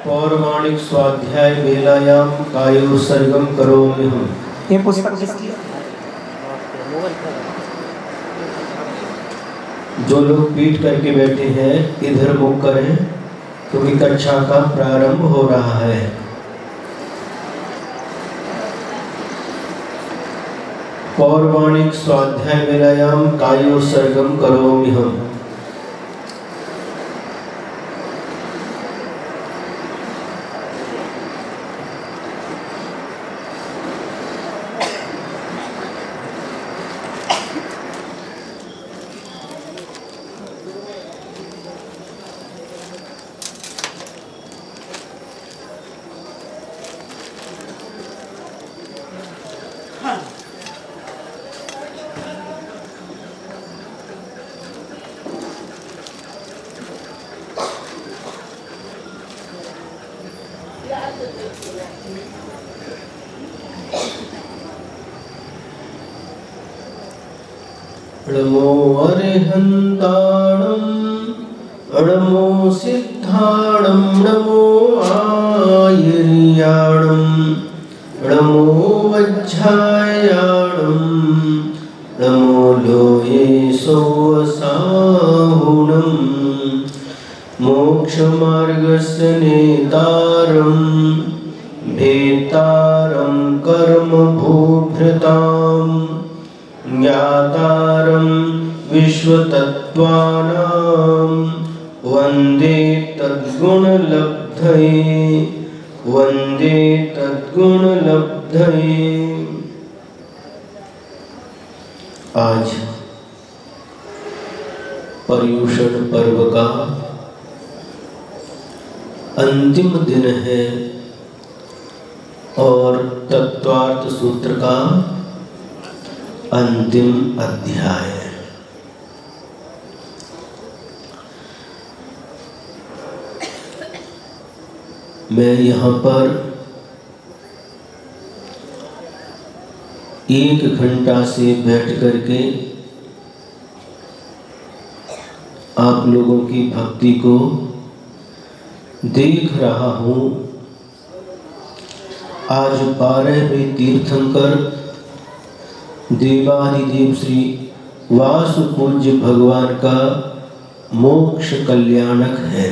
पौराणिक स्वाध्याय वेलायाम कायोत्सर्गम करोम्यहम्। ये पुस्तक किसकी? जो लोग पीठ करके बैठे हैं इधर मुख करें, क्योंकि कक्षा का प्रारंभ हो रहा है। पौराणिक स्वाध्याय वेलायाम कायोत्सर्गम करोम्यहम्। नमो अरिहन्ताणं नमो सिद्धाणं नमो आयर्याणं नमो वज्रायाणं नमो लोये सोऽसाहुणं मोक्षमार्गस्य नेतारं भेतारं कर्मभूभृताम् ज्ञातारं विश्वतत्त्वानां वन्दे तद्गुणलब्धये। आज पर्युषण पर्व का अंतिम दिन है और तत्वार्थ सूत्र का अंतिम अध्याय। मैं यहाँ पर 1 घंटा से बैठ करके आप लोगों की भक्ति को देख रहा हूँ। आज 12वें तीर्थंकर देवाधिदेव श्री वासुपूज्य भगवान का मोक्ष कल्याणक है।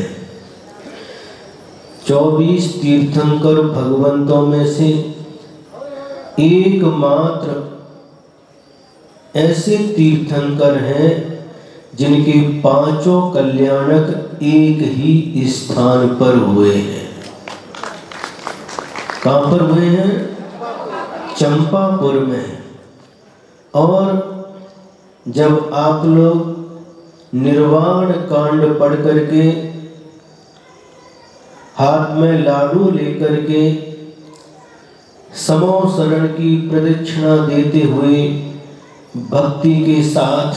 24 तीर्थंकर भगवंतों में से एकमात्र ऐसे तीर्थंकर हैं जिनके 5 कल्याणक एक ही स्थान पर हुए हैं। कहाँ पर हुए हैं? चंपापुर में। और जब आप लोग निर्वाण कांड पढ़ करके हाथ में लाडू लेकर के समो शरण की प्रदक्षिणा देते हुए भक्ति के साथ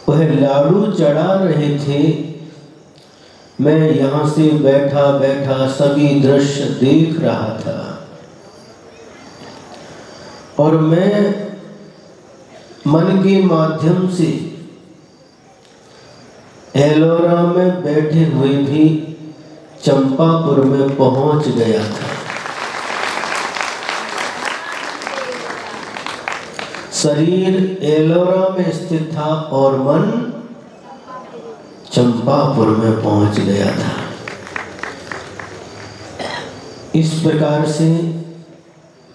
वह लाडू चढ़ा रहे थे, मैं यहाँ से बैठा बैठा सभी दृश्य देख रहा था। और मैं मन के माध्यम से एलोरा में बैठे हुए भी चंपापुर में पहुंच गया था। शरीर एलोरा में स्थित था और मन चंपापुर में पहुंच गया था। इस प्रकार से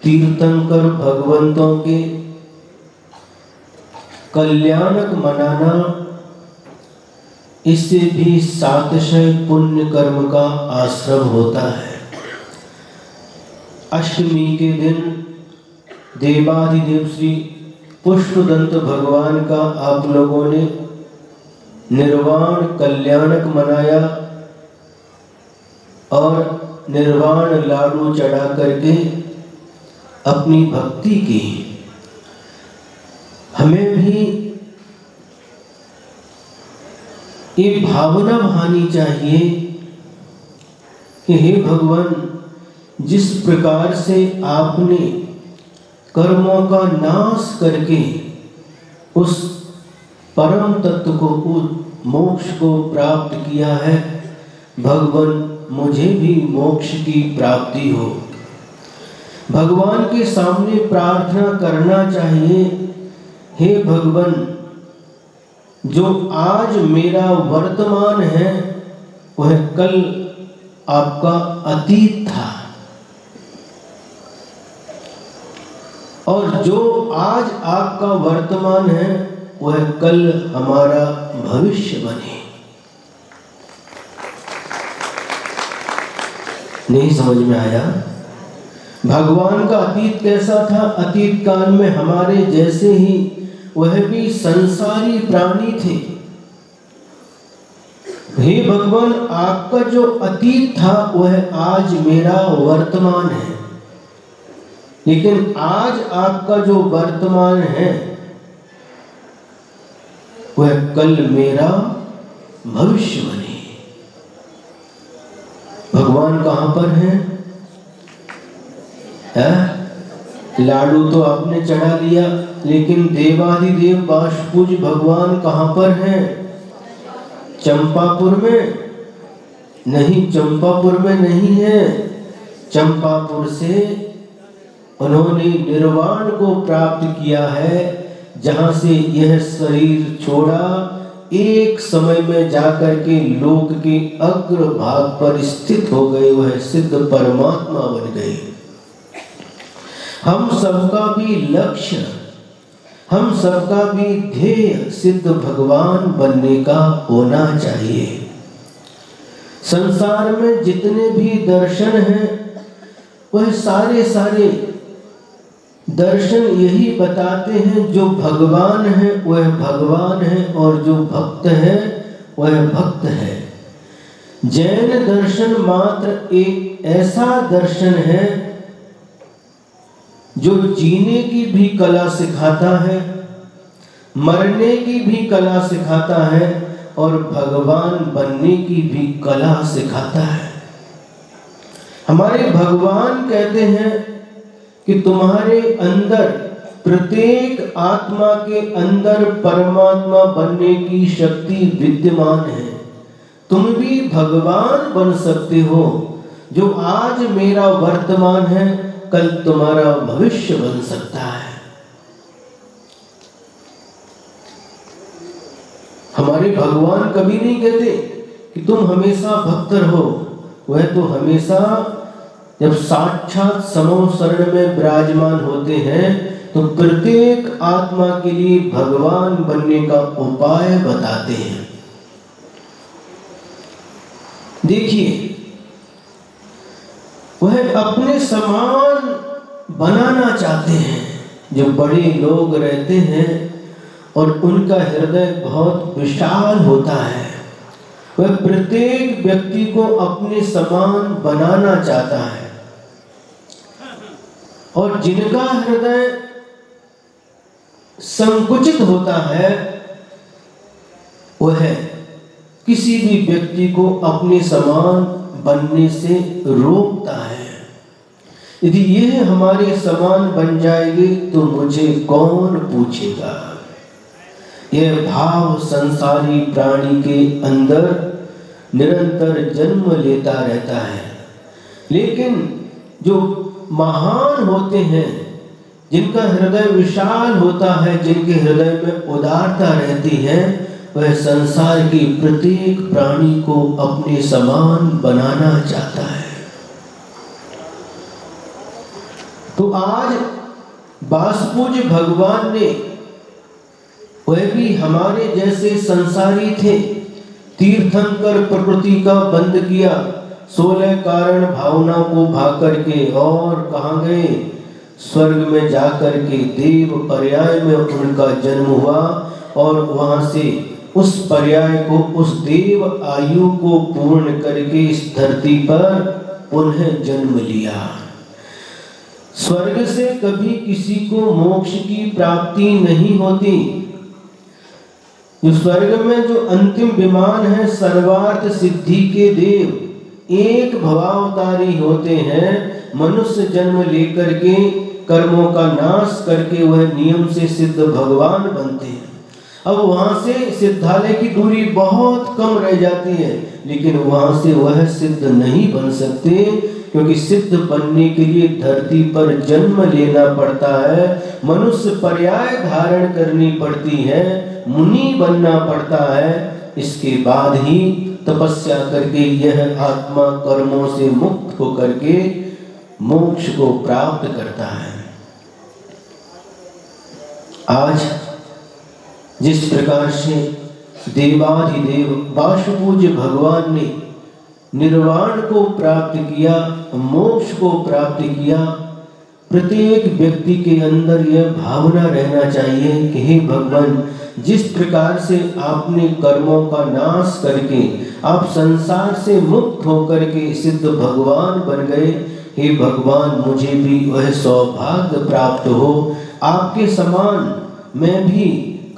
तीर्थंकर भगवंतों के कल्याणक मनाना, इससे भी 700 पुण्य कर्म का आश्रम होता है। अष्टमी के दिन देवाधिदेव श्री पुष्पदंत भगवान का आप लोगों ने निर्वाण कल्याणक मनाया और निर्वाण लाडू चढ़ा करके अपनी भक्ति की। हमें भी ये भावना भानी चाहिए कि हे भगवान, जिस प्रकार से आपने कर्मों का नाश करके उस परम तत्व को मोक्ष को प्राप्त किया है, भगवान मुझे भी मोक्ष की प्राप्ति हो। भगवान के सामने प्रार्थना करना चाहिए, हे भगवान, जो आज मेरा वर्तमान है वह कल आपका अतीत था, और जो आज आपका वर्तमान है वह कल हमारा भविष्य बने। नहीं समझ में आया? भगवान का अतीत कैसा था? अतीत काल में हमारे जैसे ही वह भी संसारी प्राणी थे। हे भगवान, आपका जो अतीत था वह आज मेरा वर्तमान है, लेकिन आज आपका जो वर्तमान है वह कल मेरा भविष्य बने। भगवान कहां पर है? लाडू तो आपने चढ़ा लिया, लेकिन देवाधिदेव बाष्पूज भगवान कहां पर हैं? चंपापुर में नहीं, चंपापुर में नहीं है। चंपापुर से उन्होंने निर्वाण को प्राप्त किया है, जहां से यह शरीर छोड़ा, एक समय में जाकर के लोक के अग्र भाग पर स्थित हो गए, वह सिद्ध परमात्मा बन गए। हम सबका भी लक्ष्य, हम सबका भी ध्येय सिद्ध भगवान बनने का होना चाहिए। संसार में जितने भी दर्शन हैं वह सारे दर्शन यही बताते हैं, जो भगवान है वह भगवान है और जो भक्त है वह भक्त है। जैन दर्शन मात्र एक ऐसा दर्शन है जो जीने की भी कला सिखाता है, मरने की भी कला सिखाता है और भगवान बनने की भी कला सिखाता है। हमारे भगवान कहते हैं कि तुम्हारे अंदर, प्रत्येक आत्मा के अंदर परमात्मा बनने की शक्ति विद्यमान है। तुम भी भगवान बन सकते हो। जो आज मेरा वर्तमान है कल तुम्हारा भविष्य बन सकता है। हमारे भगवान कभी नहीं कहते कि तुम हमेशा भक्त रहो। वह तो हमेशा जब साक्षात समो शरण में विराजमान होते हैं तो प्रत्येक आत्मा के लिए भगवान बनने का उपाय बताते हैं। देखिए, वह अपने समान बनाना चाहते हैं। जो बड़े लोग रहते हैं और उनका हृदय बहुत विशाल होता है, वह प्रत्येक व्यक्ति को अपने समान बनाना चाहता है। और जिनका हृदय संकुचित होता है वह किसी भी व्यक्ति को अपने समान बनने से रोकता है। यदि यह हमारे समान बन जाएगी तो मुझे कौन पूछेगा। यह भाव संसारी प्राणी के अंदर निरंतर जन्म लेता रहता है। लेकिन जो महान होते हैं, जिनका हृदय विशाल होता है, जिनके हृदय में उदारता रहती है, वह संसार की प्रत्येक प्राणी को अपने समान बनाना चाहता है। तो आज बाष्पूज भगवान ने, वह भी हमारे जैसे संसारी थे, तीर्थंकर प्रकृति का बंद किया, 16 कारण भावना को भाग करके और कहाँ गए? स्वर्ग में जाकर के देव पर्याय में उनका जन्म हुआ और वहां से उस पर्याय को, उस देव आयु को पूर्ण करके इस धरती पर पुनः जन्म लिया। स्वर्ग से कभी किसी को मोक्ष की प्राप्ति नहीं होती। जो स्वर्ग में जो अंतिम विमान है, सर्वार्थ सिद्धि के देव एक भवावतारी होते हैं। मनुष्य जन्म लेकर के कर्मों का नाश करके वह नियम से सिद्ध भगवान बनते हैं। अब वहां से सिद्धालय की दूरी बहुत कम रह जाती है, लेकिन वहां से वह सिद्ध नहीं बन सकते, क्योंकि सिद्ध बनने के लिए धरती पर जन्म लेना पड़ता है, मनुष्य पर्याय धारण करनी पड़ती है, मुनि बनना पड़ता है। इसके बाद ही तपस्या करके यह आत्मा कर्मों से मुक्त होकर के मोक्ष को प्राप्त करता है। आज जिस प्रकार से देवाधिदेव वासुपूज्य भगवान ने निर्वाण को प्राप्त किया, मोक्ष को प्राप्त किया, प्रत्येक व्यक्ति के अंदर यह भावना रहना चाहिए कि हे भगवान, जिस प्रकार से आपने कर्मों का नाश करके आप संसार से मुक्त होकर के सिद्ध भगवान बन गए, हे भगवान मुझे भी वह सौभाग्य प्राप्त हो, आपके समान मैं भी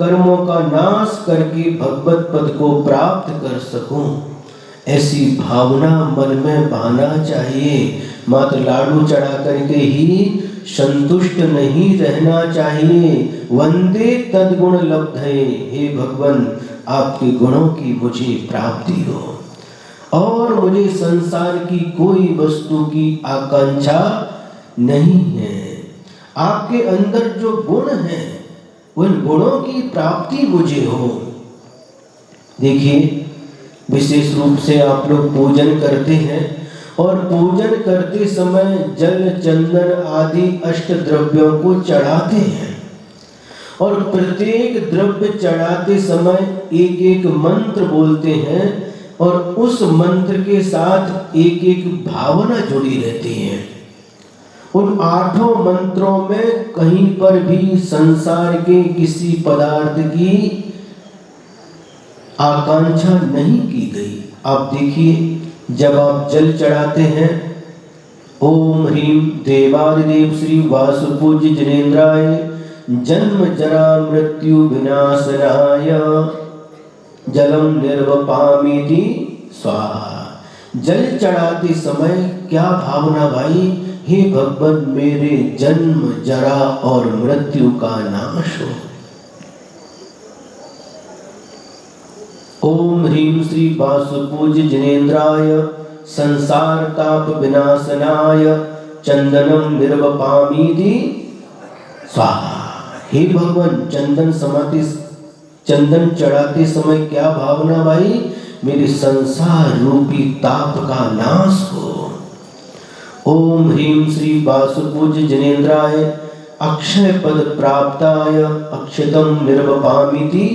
कर्मों का नाश करके भगवत पद को प्राप्त कर सकूं। ऐसी भावना मन में बहाना चाहिए। मात्र लाडू चढ़ा करके ही संतुष्ट नहीं रहना चाहिए। वंदे तद्गुण लब्धे, हे भगवान आपके गुणों की मुझे प्राप्ति हो और मुझे संसार की कोई वस्तु की आकांक्षा नहीं है। आपके अंदर जो गुण हैं उन गुणों की प्राप्ति मुझे हो। देखिए, विशेष रूप से आप लोग पूजन करते हैं और पूजन करते समय जल चंदन आदि अष्ट द्रव्यों को चढ़ाते हैं और प्रत्येक द्रव्य चढ़ाते समय एक एक मंत्र बोलते हैं और उस मंत्र के साथ एक एक भावना जुड़ी रहती है। उन 8 मंत्रों में कहीं पर भी संसार के किसी पदार्थ की आकांक्षा नहीं की गई। आप देखिए, जब आप जल चढ़ाते हैं, ओम ह्रीं देवादिदेव श्री वासुपूज्य जनेन्द्राय जन्म जरा मृत्यु विनाशनाय जलम निर्वपामीति स्वाहा। जल चढ़ाते समय क्या भावना भाई, हे भगवान मेरे जन्म जरा और मृत्यु का नाश हो। ओम ह्रीं श्री वासुपूज्य जनेन्द्राय संसार ताप विनाशनाय चंदनम निर्वपामीति स्वाहा। हे भगवान, चंदन चढ़ाते समय क्या भावना भाई, मेरे संसार रूपी ताप का नाश हो। ओम ह्रीं श्री वासुपूज्य जनेन्द्राय अक्षय पद प्राप्ताय अक्षतम निर्वपामीति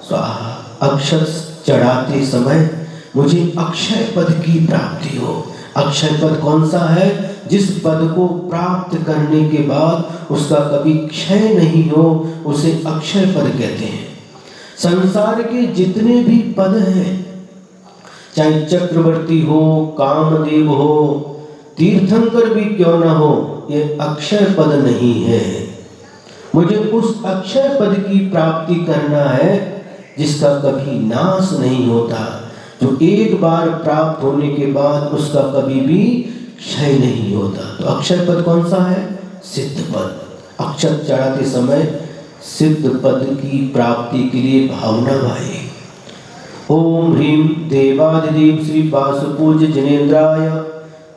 स्वाहा। अक्षत चढ़ाते समय मुझे अक्षय पद की प्राप्ति हो। अक्षय पद कौन सा है? जिस पद को प्राप्त करने के बाद उसका कभी क्षय नहीं हो, उसे अक्षय पद कहते हैं। संसार के जितने भी पद हैं, चाहे चक्रवर्ती हो, कामदेव हो, तीर्थंकर भी क्यों ना हो, ये अक्षय पद नहीं है। मुझे उस अक्षय पद की प्राप्ति करना है जिसका कभी नाश नहीं होता, जो एक बार प्राप्त होने के बाद उसका कभी भी क्षय नहीं होता। तो अक्षय पद कौन सा है? सिद्ध पद। अक्षत चढ़ाते समय सिद्ध पद की प्राप्ति के लिए भावना भाई। ओम ह्रीं देवादिदेव श्री वासुपूज्य जनेन्द्राय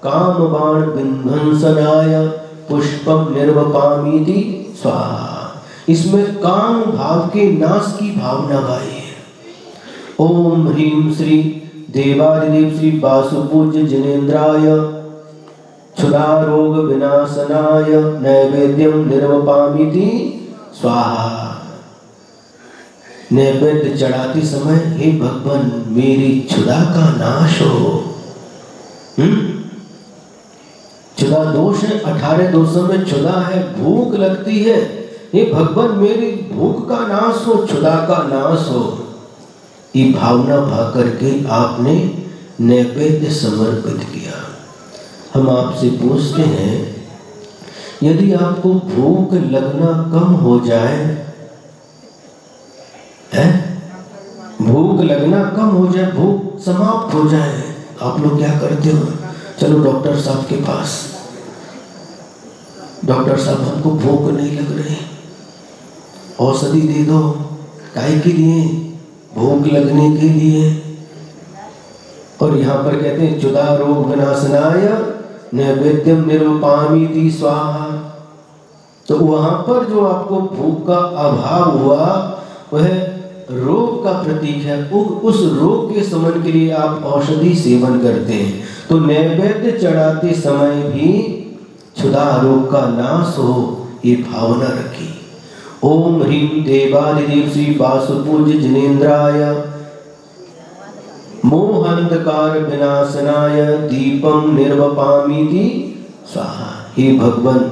कामबाण विध्वंसनाय पुष्पम निर्वपामीति स्वाहा। इसमें काम भाव के नाश की भावना भाई है। ओम ह्रीं श्री देवादिदेव श्री वासुपूज्य जनेन्द्राय क्षुधा रोग विनाशनाय नैवेद्यम निर्वपामीति स्वाहा। नैवेद्य चढ़ाते समय हे भगवान मेरी क्षुधा का नाश हो। क्षुधा दोष है, 18 दोषों में क्षुधा है, भूख लगती है। हे भगवान मेरी भूख का नाश हो, क्षुधा का नाश हो। ये भावना भा करके आपने नैवेद्य समर्पित किया। हम आपसे पूछते हैं, यदि आपको भूख लगना कम हो जाए, है? भूख लगना कम हो जाए, भूख समाप्त हो जाए, आप लोग क्या करते हो? चलो डॉक्टर साहब के पास। डॉक्टर साहब हमको भूख नहीं लग रही, औषधि दे दो। काहे के लिए? भूख लगने के लिए। और यहाँ पर कहते हैं क्षुधा रोग विनाशनाय नैवेद्यम निर्वपामीति स्वाहा। तो वहां पर जो आपको भूख का अभाव हुआ वह रोग का प्रतीक है। उस रोग के शमन के लिए आप औषधि सेवन करते हैं। तो नैवेद्य चढ़ाते समय भी क्षुधा रोग का नाश हो, ये भावना रखी। ओम ह्रीं देवादिदेव श्री वासुपूज्य जिनेन्द्राय मोहांधकार विनाशनाय दीपम निर्वपामीति स्वाहा। हे भगवान,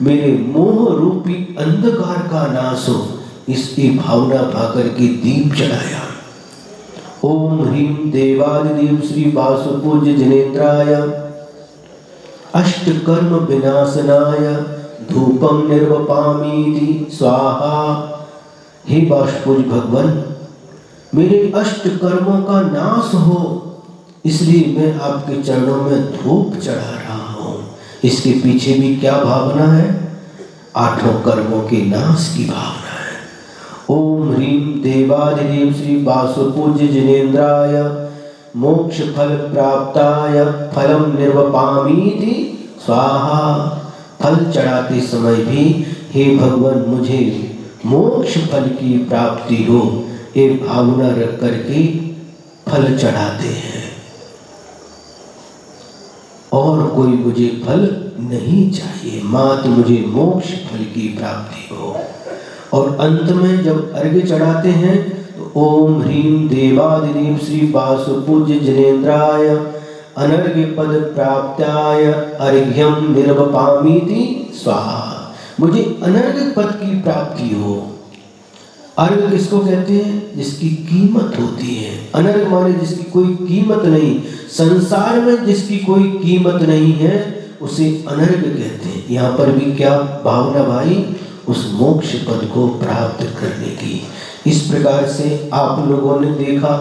मेरे मोह रूपी अंधकार का नाश हो, इसकी भावना भाकर के दीप चढ़ाया। ओम ह्रीं देवादिदेव श्री वासुपूज्य जिनेन्द्राय अष्टकर्म विनाशनाय धूपम निर्वपामीति स्वाहा। हे वासुपूज्य भगवान, मेरे अष्ट कर्मों का नाश हो, इसलिए मैं आपके चरणों में धूप चढ़ा रहा हूं। इसके पीछे भी क्या भावना है? आठों कर्मों के नाश की भावना है। ओम ह्रीं देवादिदेव श्री वासुपूज्य जिनेन्द्राय मोक्ष फल प्राप्ताय फलम निर्वपामीति स्वाहा। फल चढ़ाते समय भी हे भगवान, मुझे मोक्ष फल की प्राप्ति हो, ये भावना रख करके फल चढ़ाते हैं। और कोई मुझे फल नहीं चाहिए, मात्र मुझे मोक्ष फल की प्राप्ति हो। और अंत में जब अर्घ्य चढ़ाते हैं तो ओम ह्रीं देवादिदेव श्री वासुपूज्य जिनेन्द्राय अनर्घ्य पद प्राप्त्याय अर्घ्यम निर्वपामीति स्वाहा। मुझे अनर्घ्य पद की प्राप्ति हो। अर्घ किसको कहते हैं? जिसकी कीमत होती है। अनर्घ माने जिसकी कोई कीमत नहीं, संसार में जिसकी कोई कीमत नहीं है उसे अनर्घ कहते हैं। यहाँ पर भी क्या भावना भाई? उस मोक्ष पद को प्राप्त करने की। इस प्रकार से आप लोगों ने देखा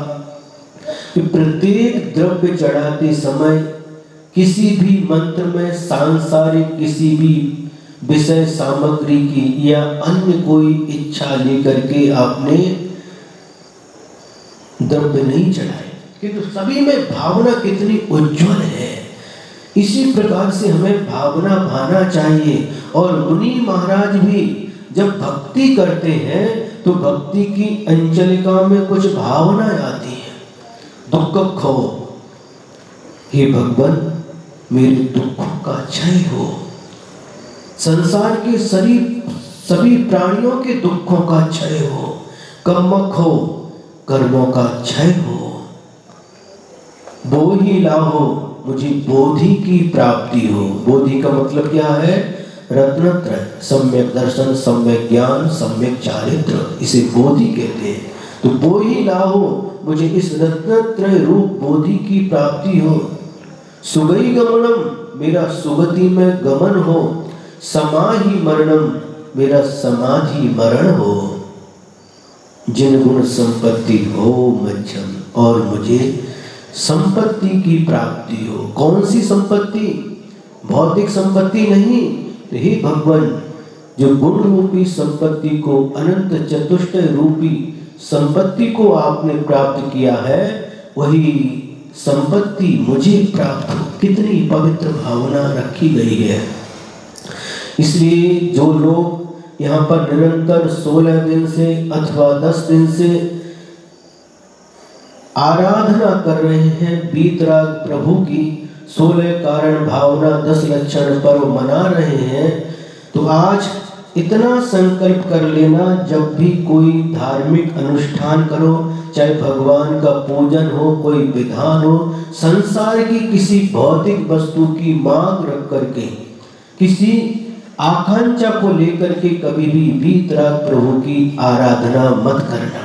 कि प्रत्येक द्रव्य चढ़ाते समय किसी भी मंत्र में सांसारिक किसी भी विषय सामग्री की या अन्य कोई इच्छा लेकर के आपने द्रव्य नहीं चढ़ाए, किंतु सभी में भावना कितनी उज्जवल है। इसी प्रकार से हमें भावना भाना चाहिए। और मुनि महाराज भी जब भक्ति करते हैं तो भक्ति की अंचलिका में कुछ भावना आती है। दुख खो, हे भगवान मेरे दुखों का क्षय हो, संसार के सभी प्राणियों के दुखों का क्षय हो, कम्मक हो, कर्मों का क्षय हो, बोधि लाहो, मुझे बोधि की प्राप्ति हो। बोधि का मतलब क्या है? रत्नत्रय, सम्यक दर्शन, सम्यक ज्ञान, सम्यक चारित्र, इसे बोधि कहते हैं। तो बोधि लाहो, मुझे इस रत्नत्रय रूप बोधि की प्राप्ति हो। सुगई गमनम, मेरा सुगति में गमन हो। समाधि मरणम, मेरा समाधि मरण हो। जिन गुण संपत्ति हो मध्यम, और मुझे संपत्ति की प्राप्ति हो। कौन सी संपत्ति? भौतिक संपत्ति नहीं। हे भगवान, जो गुण रूपी संपत्ति को, अनंत चतुष्टय रूपी संपत्ति को आपने प्राप्त किया है, वही संपत्ति मुझे प्राप्त हो। कितनी पवित्र भावना रखी गई है। इसलिए जो लोग यहाँ पर निरंतर 16 दिन से अथवा 10 दिन से आराधना कर रहे हैं वीतराग प्रभु की, 16 कारण भावना 10 लक्षण पर्व मना रहे हैं, तो आज इतना संकल्प कर लेना, जब भी कोई धार्मिक अनुष्ठान करो, चाहे भगवान का पूजन हो, कोई विधान हो, संसार की किसी भौतिक वस्तु की मांग रख करके, किसी आकांक्षा को लेकर के कभी भी वीतराग प्रभु की आराधना मत करना।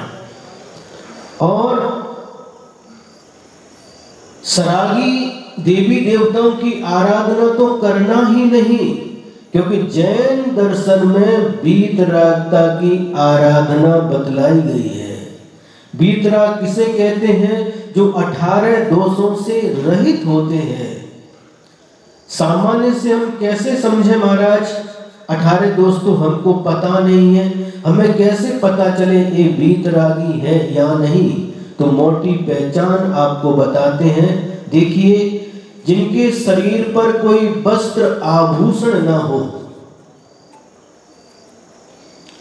और सरागी देवी देवताओं की आराधना तो करना ही नहीं, क्योंकि जैन दर्शन में वीतरागता की आराधना बतलाई गई है। वीतराग किसे कहते हैं? जो 18 दोषों से रहित होते हैं। सामान्य से हम कैसे समझे महाराज? 18 दोस्तों हमको पता नहीं है, हमें कैसे पता चले ये वीतरागी है या नहीं? तो मोटी पहचान आपको बताते हैं। देखिए, जिनके शरीर पर कोई वस्त्र आभूषण ना हो,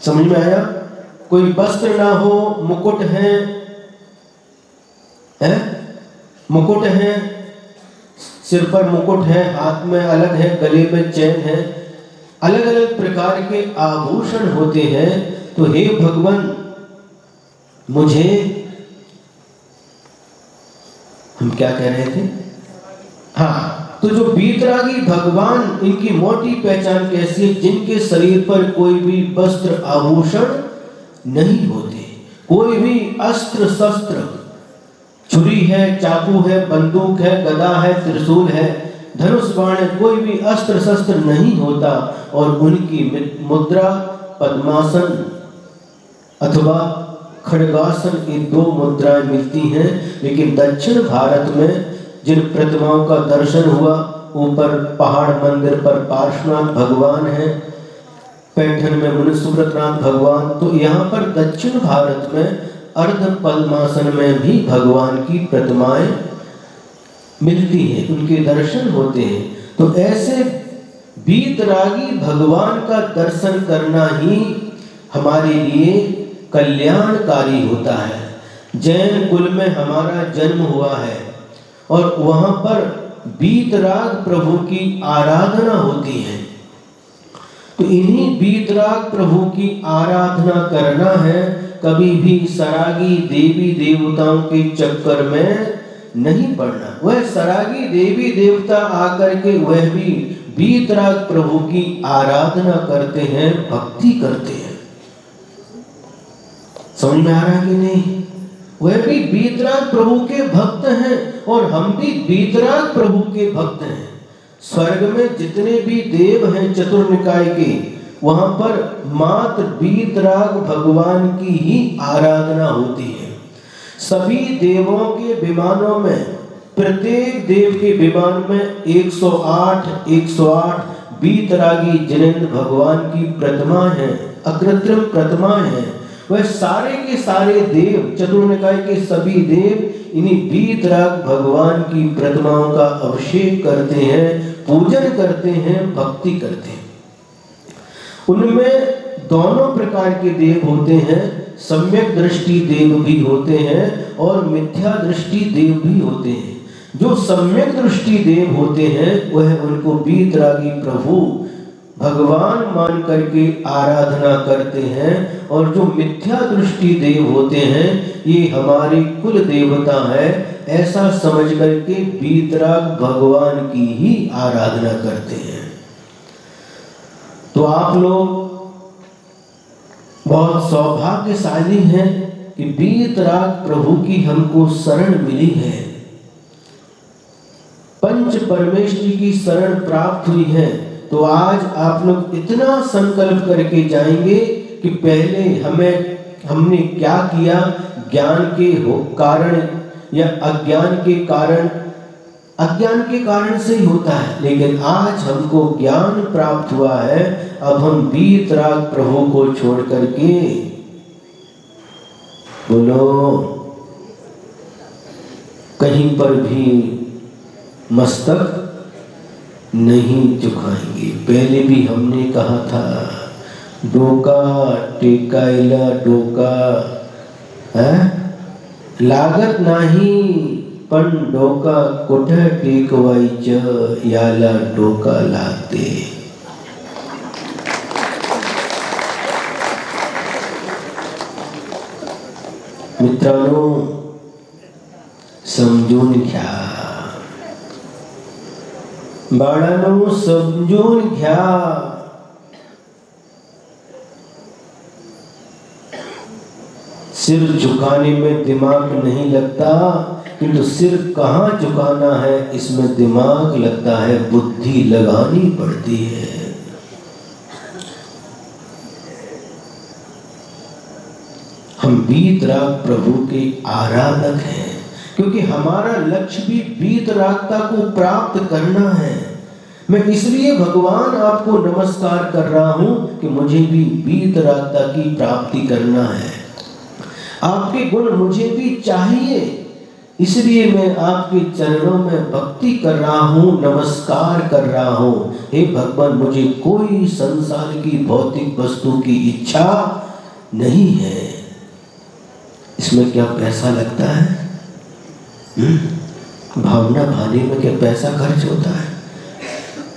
समझ में आया? कोई वस्त्र ना हो, मुकुट है, मुकुट है, सिर पर मुकुट है, हाथ में अलग है, गले में चैन है, अलग अलग प्रकार के आभूषण होते हैं। तो हे भगवान, मुझे, हम क्या कह रहे थे? हाँ, तो जो वीतरागी भगवान, इनकी मोटी पहचान कैसी है? जिनके शरीर पर कोई भी वस्त्र आभूषण नहीं होते, कोई भी अस्त्र शस्त्र, छुरी है, चाकू है, बंदूक है, गदा है, त्रिशूल है, धनुष बाण है, कोई भी अस्त्र शस्त्र नहीं होता। और उनकी मुद्रा पद्मासन अथवा खड्गासन, ये 2 मुद्राएं मिलती हैं। लेकिन दक्षिण भारत में जिन प्रतिमाओं का दर्शन हुआ, ऊपर पहाड़ मंदिर पर पार्श्वनाथ भगवान है, पैठन में मुनिसुब्रतनाथ भगवान, तो यहाँ पर दक्षिण भारत में अर्ध पद्मासन में भी भगवान की प्रतिमाएं मिलती हैं, उनके दर्शन होते हैं। तो ऐसे वीतरागी भगवान का दर्शन करना ही हमारे लिए कल्याणकारी होता है। जैन कुल में हमारा जन्म हुआ है और वहां पर वीतराग प्रभु की आराधना होती है। तो इन्हीं वीतराग प्रभु की आराधना करना है। कभी भी सरागी देवी देवताओं के चक्कर में नहीं पड़ना। वह सरागी देवी देवता आकर के वह भी वीतराग प्रभु की आराधना करते हैं, भक्ति करते हैं। समझ में आ रहा है कि नहीं? वह भी वीतराग प्रभु के भक्त हैं और हम भी वीतराग प्रभु के भक्त हैं। स्वर्ग में जितने भी देव हैं चतुर्निकाय के, वहां पर मात्र वीतराग भगवान की ही आराधना होती है। सभी देवों के विमानों में, प्रत्येक देव के विमान में 108 वीतरागी जिनेंद्र भगवान की प्रतिमा है, अकृत्रिम प्रतिमा है। वह सारे के सारे देव, चतुर्निकाय के सभी देव इन्हीं वीतराग भगवान की प्रतिमाओं का अभिषेक करते हैं, पूजन करते हैं, भक्ति करते हैं। उनमें दोनों प्रकार के देव होते हैं, सम्यक दृष्टि देव भी होते हैं और मिथ्या दृष्टि देव भी होते हैं। जो सम्यक दृष्टि देव होते हैं वह उनको वीतरागी प्रभु भगवान मान करके आराधना करते हैं, और जो मिथ्या दृष्टि देव होते हैं ये हमारे कुल देवता है, ऐसा समझ करके वीतराग भगवान की ही आराधना करते हैं। तो आप लोग बहुत सौभाग्यशाली हैं कि वीतराग प्रभु की हमको शरण मिली है, पंच परमेश्वरी की शरण प्राप्त हुई है। तो आज आप लोग इतना संकल्प करके जाएंगे कि पहले हमने क्या किया, ज्ञान के कारण या अज्ञान के कारण से ही होता है, लेकिन आज हमको ज्ञान प्राप्त हुआ है। अब हम वीतराग प्रभु को छोड़ करके, बोलो, कहीं पर भी मस्तक नहीं झुकाएंगे। पहले भी हमने कहा था, डोका टेकाइला डोका है लागत नाही, पण डोका कुठे टेकवायचं याला डोका लागते। मित्रांनो, समजून घ्या, बाळांनो समजून घ्या। सिर झुकाने में दिमाग नहीं लगता, किंतु सिर कहाँ झुकाना है इसमें दिमाग लगता है, बुद्धि लगानी पड़ती है। हम वीतराग प्रभु के आराधक हैं, क्योंकि हमारा लक्ष्य भी वीतरागता को प्राप्त करना है। मैं इसलिए भगवान आपको नमस्कार कर रहा हूं कि मुझे भी वीतरागता की प्राप्ति करना है। आपके गुण मुझे भी चाहिए, इसलिए मैं आपके चरणों में भक्ति कर रहा हूँ, नमस्कार कर रहा हूँ। हे भगवान, मुझे कोई संसार की भौतिक वस्तु की इच्छा नहीं है। इसमें क्या पैसा लगता है? भावना भाने में क्या पैसा खर्च होता है?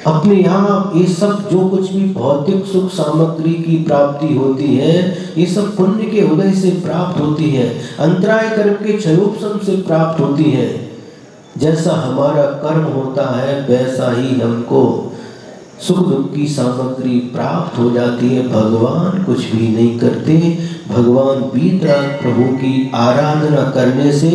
अपने आप ये सब जो कुछ भी भौतिक सुख सामग्री की प्राप्ति होती है, ये सब पुण्य के उदय से प्राप्त होती है, अंतराय कर्म के क्षयोपशम से प्राप्त होती है। जैसा हमारा कर्म होता है वैसा ही हमको सुख दुख की सामग्री प्राप्त हो जाती है। भगवान कुछ भी नहीं करते। भगवान वीतराग प्रभु की आराधना करने से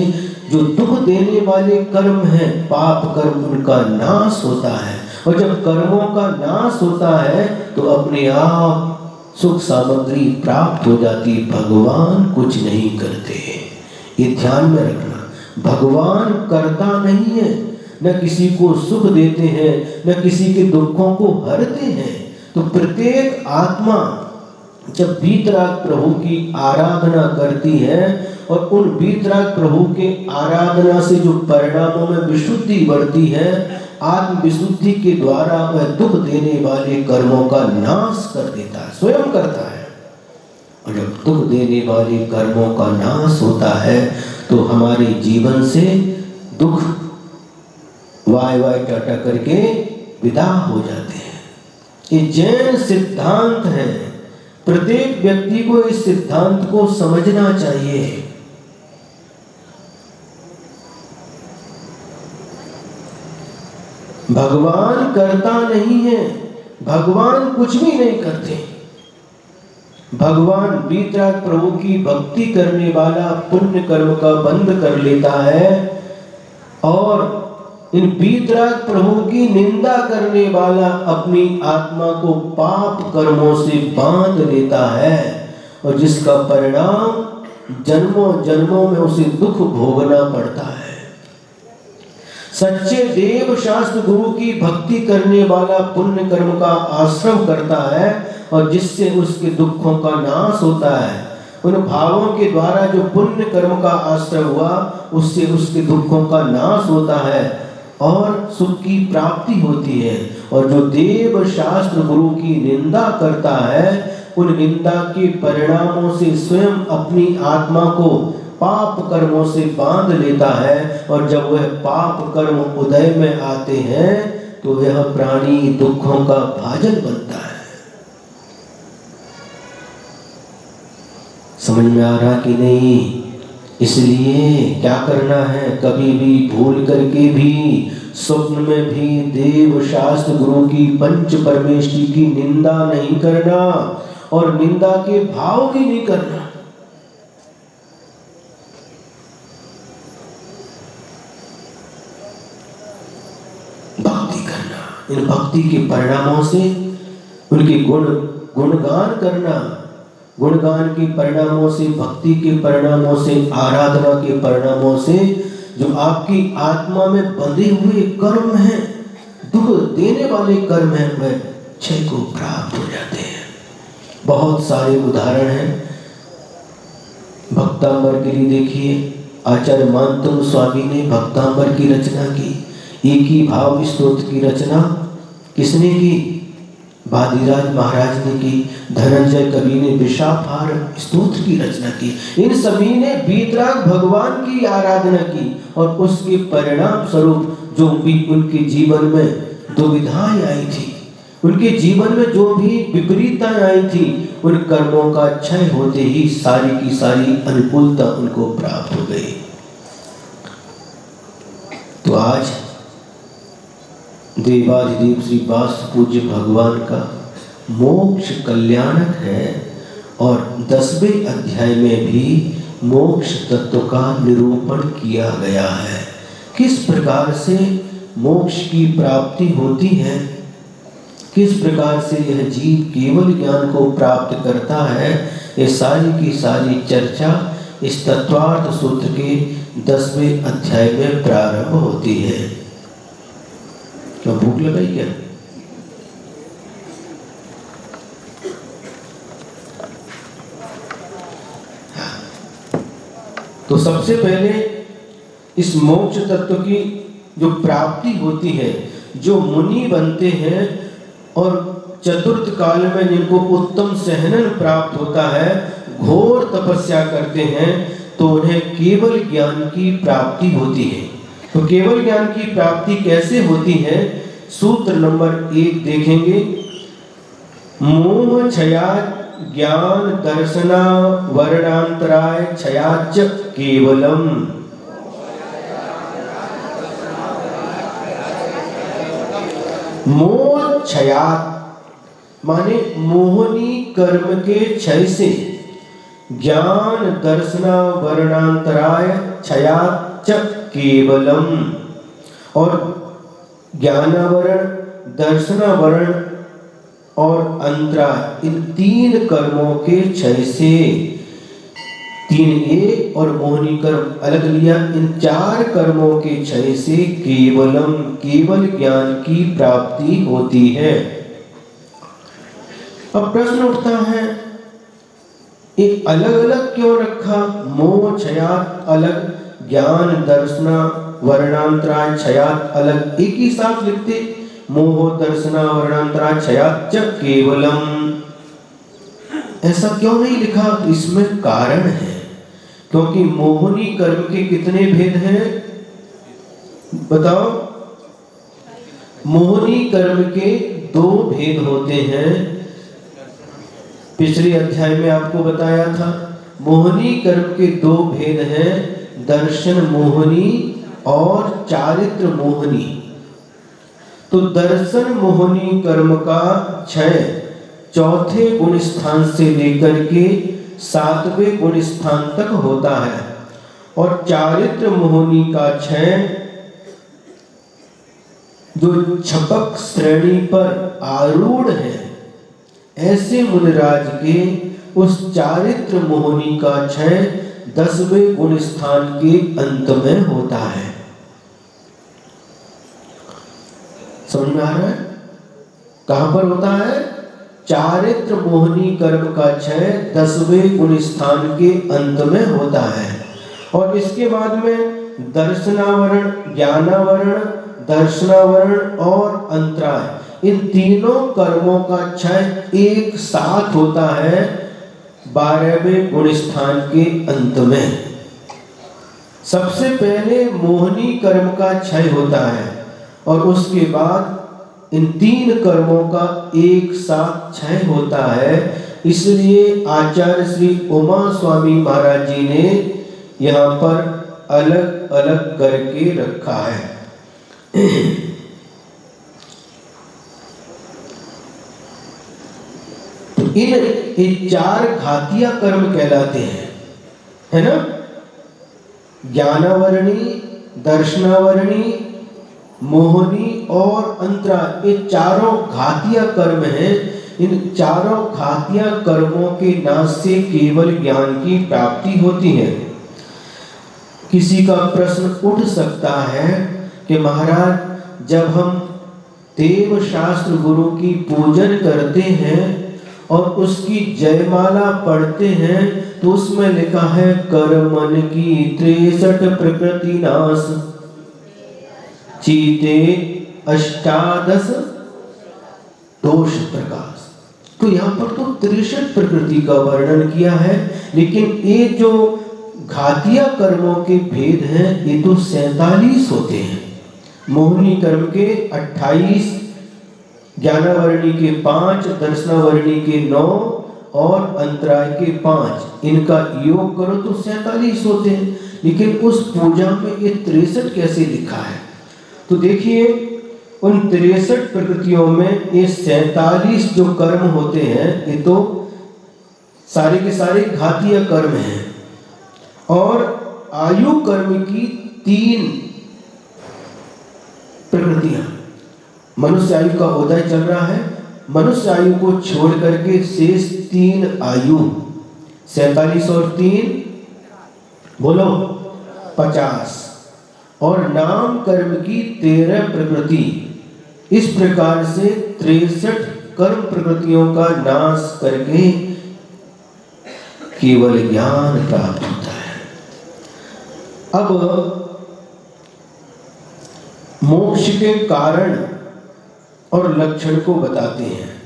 जो दुख देने वाले कर्म हैं, पाप कर्म, उनका नाश होता है। और जब कर्मों का नाश होता है तो अपने आप सुख सामग्री प्राप्त हो जाती। भगवान कुछ नहीं करते, ये ध्यान में रखना। भगवान करता नहीं है, न किसी को सुख देते हैं, न किसी के दुखों को हरते हैं। तो प्रत्येक आत्मा जब वीतराग प्रभु की आराधना करती है और उन वीतराग प्रभु के आराधना से जो परिणामों में विशुद्धि बढ़ती है, आत्म विशुद्धि के द्वारा वह दुख देने वाले कर्मों का नाश कर देता है, स्वयं करता है। और जब दुख देने वाले कर्मों का नाश होता है तो हमारे जीवन से दुख वाय वाय टाटा करके विदा हो जाते हैं। ये जैन सिद्धांत है। प्रत्येक व्यक्ति को इस सिद्धांत को समझना चाहिए। भगवान करता नहीं है, भगवान कुछ भी नहीं करते। भगवान वीतराग प्रभु की भक्ति करने वाला पुण्य कर्म का बंद कर लेता है और इन वीतराग प्रभु की निंदा करने वाला अपनी आत्मा को पाप कर्मों से बांध लेता है और जिसका परिणाम जन्मों जन्मों में उसे दुख भोगना पड़ता है। सच्चे देव शास्त्र गुरु की भक्ति करने वाला पुण्य कर्म का आश्रम करता है और जिससे उसके दुखों का नाश होता है। उन भावों के द्वारा जो पुण्य कर्म का आश्रय हुआ उससे उसके दुखों का नाश होता है और सुख की प्राप्ति होती है। और जो देव शास्त्र गुरु की निंदा करता है उन निंदा के परिणामों से स्वयं अपनी आत्मा को पाप कर्मों से बांध लेता है और जब वह पाप कर्म उदय में आते हैं तो यह प्राणी दुखों का भाजन बनता है। समझ में आ रहा कि नहीं? इसलिए क्या करना है, कभी भी भूल करके भी स्वप्न में भी देव शास्त्र गुरु की पंच परमेष्टि की निंदा नहीं करना और निंदा के भाव भी नहीं करना। भक्ति करना, इन भक्ति के परिणामों से उनके गुणगान करना, गुणगान के परिणामों से, भक्ति के परिणामों से, आराधना के परिणामों से जो आपकी आत्मा में बंधे हुए कर्म हैं, दुख देने वाले कर्म हैं, वह क्षय को प्राप्त हो जाते हैं। बहुत सारे उदाहरण हैं। भक्तांबर के लिए देखिए, आचार्य मानतुंग स्वामी ने भक्तांबर की रचना की। एक ही भाव स्तोत्र की रचना किसने की? वादिराज महाराज ने की। धनंजय कवि ने विशाफार स्तोत्र की रचना की। इन सभी ने वीतराग भगवान की आराधना की और उसके परिणाम स्वरूप जो भी उनके जीवन में दुविधाएं आई थी, उनके जीवन में जो भी विपरीतताएं आई थी, उन कर्मों का क्षय होते ही सारी की सारी अनुकूलता उनको प्राप्त हो गई। तो आज देवाधिदेव श्री वासुपूज्य भगवान का मोक्ष कल्याणक है और 10वें अध्याय में भी मोक्ष तत्व का निरूपण किया गया है। किस प्रकार से मोक्ष की प्राप्ति होती है, किस प्रकार से यह जीव केवल ज्ञान को प्राप्त करता है, ये सारी की सारी चर्चा इस तत्वार्थ सूत्र के 10वें अध्याय में प्रारंभ होती है। तो भूख लगाई क्या? तो सबसे पहले इस मोक्ष तत्व की जो प्राप्ति होती है, जो मुनि बनते हैं और चतुर्थ काल में जिनको उत्तम सहनन प्राप्त होता है, घोर तपस्या करते हैं, तो उन्हें केवल ज्ञान की प्राप्ति होती है। तो केवल ज्ञान की प्राप्ति कैसे होती है? सूत्र नंबर 1 देखेंगे। मोह क्षया ज्ञान दर्शना वर्णांतराय क्षयाच केवलम। मोह क्षयात माने मोहनी कर्म के क्षय से, ज्ञान दर्शना वर्णांतराय क्षयाच केवलम, और ज्ञानावरण, दर्शनावरण और अंतराय, इन 3 कर्मों के क्षय से, 3 और मोहनी कर्म अलग लिया, इन 4 कर्मों के क्षय से केवलम, केवल ज्ञान की प्राप्ति होती है। अब प्रश्न उठता है, ये अलग अलग क्यों रखा? मोह क्षयात अलग, ज्ञान दर्शना वर्णांतराय क्षयात अलग, एक ही साथ लिखते, मोह दर्शना वर्णांतराय क्षयाच केवलम। ऐसा क्यों नहीं लिखा? इसमें कारण है, क्योंकि मोहनी कर्म के कितने भेद हैं बताओ? मोहनी कर्म के 2 भेद होते हैं। पिछले अध्याय में आपको बताया था, मोहनी कर्म के 2 भेद हैं, दर्शन मोहनी और चारित्र मोहनी। तो दर्शन मोहनी कर्म का क्षय 4थे गुण स्थान से लेकर के 7वें गुण स्थान तक होता है, और चारित्र मोहनी का क्षय जो छपक श्रेणी पर आरूढ़ है, ऐसे मुनिराज के उस चारित्र मोहनी का क्षय 10वें गुण स्थान के अंत में होता है। समझ में आ रहा है? कहां पर होता है? चारित्र मोहनी कर्म का क्षय 10वें गुण स्थान के अंत में होता है, और इसके बाद में दर्शनावरण, ज्ञानावरण, दर्शनावरण और अंतराय, इन तीनों कर्मों का क्षय एक साथ होता है 12वें गुण स्थान के अंत में। सबसे पहले मोहनी कर्म का क्षय होता है, और उसके बाद इन 3 कर्मों का एक साथ क्षय होता है। इसलिए आचार्य श्री उमा स्वामी महाराज जी ने यहाँ पर अलग अलग करके रखा है। तो इन 4 घातिया कर्म कहलाते हैं, है ना? ज्ञानावरणी, दर्शनावरणी, मोहनी और अंतराय, ये चारों घातिया कर्म हैं। इन चारों घातिया कर्मों के नाश से केवल ज्ञान की प्राप्ति होती है। किसी का प्रश्न उठ सकता है कि महाराज, जब हम देव शास्त्र गुरु की पूजन करते हैं और उसकी जयमाला पढ़ते हैं, तो उसमें लिखा है कर्मन की 63 प्रकृति नाश, चीते 18 दोष प्रकाश। तो यहाँ पर तो 63 प्रकृति का वर्णन किया है, लेकिन ये जो घातिया कर्मों के भेद हैं, ये तो 47 होते हैं। मोहनी कर्म के 28, ज्ञानावरणी के 5, दर्शनावरणी के 9 और अंतराय के 5, इनका योग करो तो 47 होते हैं। लेकिन उस पूजा में ये 63 कैसे लिखा है? तो देखिए, उन 63 प्रकृतियों में ये 47 जो कर्म होते हैं, ये तो सारे के सारे घातीय कर्म हैं। और आयु कर्म की 3 प्रकृतियां, मनुष्य आयु का उदय चल रहा है, मनुष्य आयु को छोड़ करके शेष 3 आयु, 47 और 3 बोलो 50, और नाम कर्म की 13 प्रकृति। इस प्रकार से 63 कर्म प्रकृतियों का नाश करके केवल ज्ञान प्राप्त होता है। अब मोक्ष के कारण और लक्षण को बताते हैं।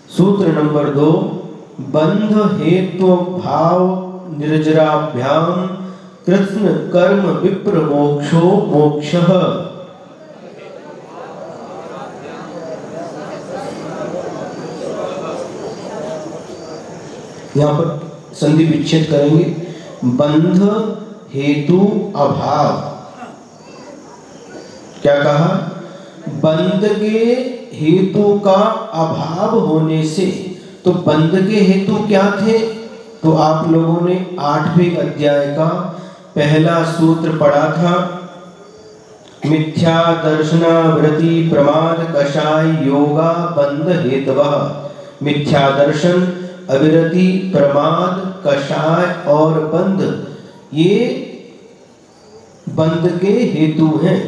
सूत्र नंबर 2, बंध हेतु भाव निर्जराभ्याम कृष्ण कर्म विप्र मोक्षो मोक्षः। यहाँ पर संधि विच्छेद करेंगे। बंध हेतु अभाव, क्या कहा? बंध के हेतु का अभाव होने से। तो बंध के हेतु क्या थे? तो आप लोगों ने 8वें अध्याय का पहला सूत्र पढ़ा था। मिथ्या दर्शनावृत्ति प्रमाद कषाय योगा बंध हेतवः। मिथ्या दर्शन, अविरति, प्रमाद, कषाय और बंध, ये बंध के हेतु हैं।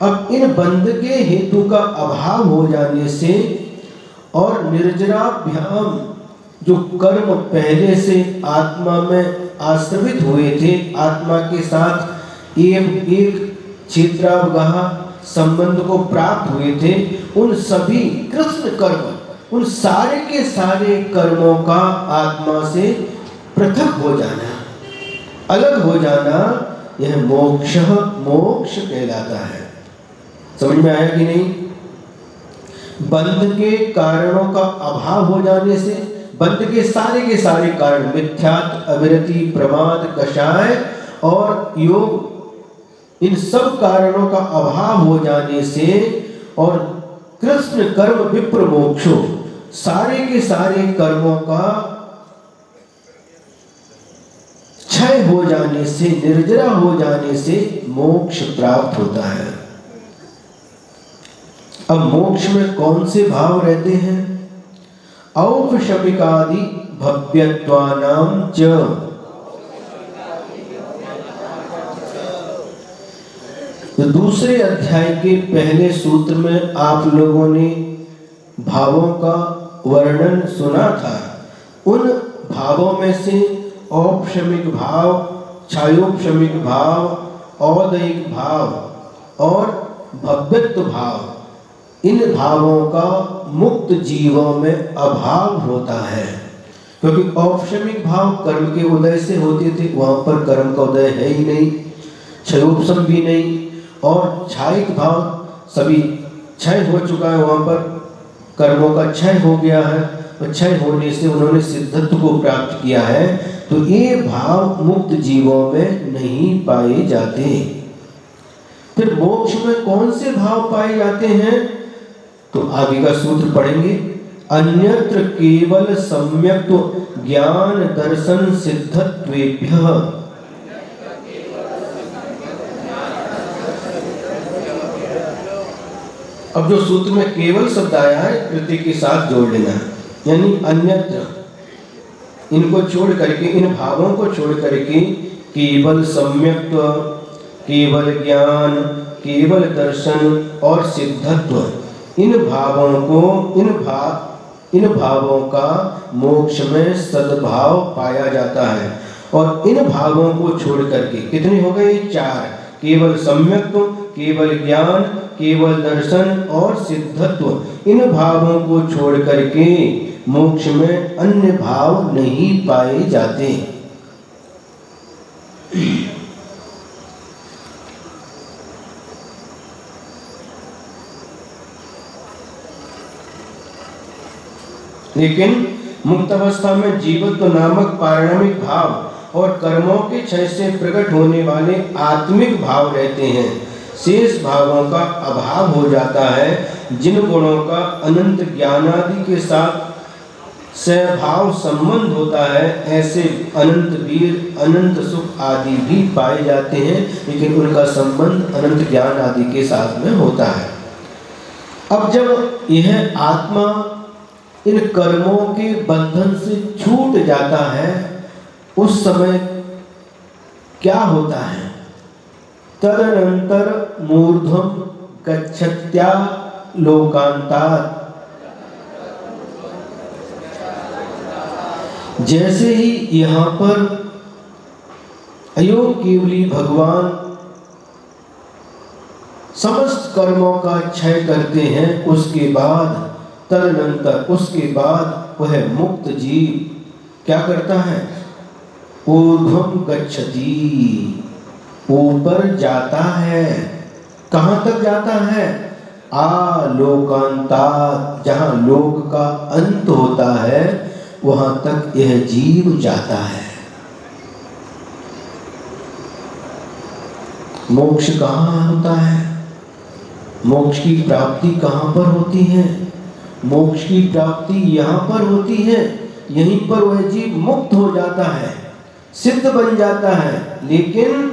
अब इन बंध के हेतु का अभाव हो जाने से और निर्जराभ्याम, जो कर्म पहले से आत्मा में आश्रवित हुए थे, आत्मा के साथ एक क्षेत्रावगाह संबंध को प्राप्त हुए थे, उन सभी कृष्ण कर्म, उन सारे के सारे कर्मों का आत्मा से पृथक हो जाना, अलग हो जाना, यह मोक्ष कहलाता है। समझ में आया कि नहीं? बंध के कारणों का अभाव हो जाने से, बंध के सारे कारण मिथ्यात्व, अविरति, प्रमाद, कषाय और योग, इन सब कारणों का अभाव हो जाने से और कृष्ण कर्म विप्र मोक्षो, सारे के सारे कर्मों का क्षय हो जाने से, निर्जरा हो जाने से मोक्ष प्राप्त होता है। अब मोक्ष में कौन से भाव रहते हैं? औपशमिकादि भव्यत्वानां च। तो दूसरे अध्याय के पहले सूत्र में आप लोगों ने भावों का वर्णन सुना था। उन भावों में से औपशमिक भाव, छायोपशमिक भाव, औदैहिक भाव और भव्यत्व भाव, इन भावों का मुक्त जीवों में अभाव होता है। क्योंकि औपशमिक भाव कर्म के उदय से होते थे, वहां पर कर्म का उदय है ही नहीं, क्षयोपशम भी नहीं, और छायिक भाव सभी क्षय हो चुका है, वहां पर कर्मों का क्षय हो गया है, और क्षय होने से उन्होंने सिद्धत्व को प्राप्त किया है। तो ये भाव मुक्त जीवों में नहीं पाए जाते। फिर मोक्ष में कौन से भाव पाए जाते हैं? तो आगे का सूत्र पढ़ेंगे। अन्यत्र केवल सम्यक ज्ञान दर्शन सिद्धत्वेभ्यः। अब जो सूत्र में केवल शब्द आया है, कृति के साथ जोड़ लेना है, यानी अन्यत्र, इनको छोड़ करके, इन भावों को छोड़ करके केवल सम्यक्त्व, केवल ज्ञान, केवल दर्शन और सिद्धत्व, इन भावों का मोक्ष में सद्भाव पाया जाता है। और इन भावों को छोड़ करके कितने हो गए? 4। केवल सम्यक्त्व, केवल ज्ञान, केवल दर्शन और सिद्धत्व, इन भावों को छोड़ करके मोक्ष में अन्य भाव नहीं पाए जाते। लेकिन मुक्त अवस्था में जीवत्व नामक पारिणामिक भाव और कर्मों के क्षय से प्रकट होने वाले आत्मिक भाव रहते हैं। शेष भावों का अभाव हो जाता है। जिन गुणों का अनंत ज्ञानादि के साथ सहभाव संबंध होता है, ऐसे अनंत वीर, अनंत सुख आदि भी पाए जाते हैं, लेकिन उनका संबंध अनंत ज्ञान आदि के साथ में होता है। अब जब यह आत्मा इन कर्मों के बंधन से छूट जाता है, उस समय क्या होता है? तदनंतर मूर्ध्वं गच्छत्या लोकांतात्। जैसे ही यहाँ पर अयो केवली भगवान समस्त कर्मों का क्षय करते हैं, उसके बाद तदनंतर उसके बाद वह मुक्त जीव क्या करता है? ऊर्ध्वं गच्छति, ऊपर जाता है। कहां तक जाता है? आलोकांतात्, जहां लोक का अंत होता है वहां तक यह जीव जाता है। मोक्ष कहाँ होता है? मोक्ष की प्राप्ति कहाँ पर होती है? मोक्ष की प्राप्ति यहाँ पर होती है। यहीं पर वह जीव मुक्त हो जाता है, सिद्ध बन जाता है। लेकिन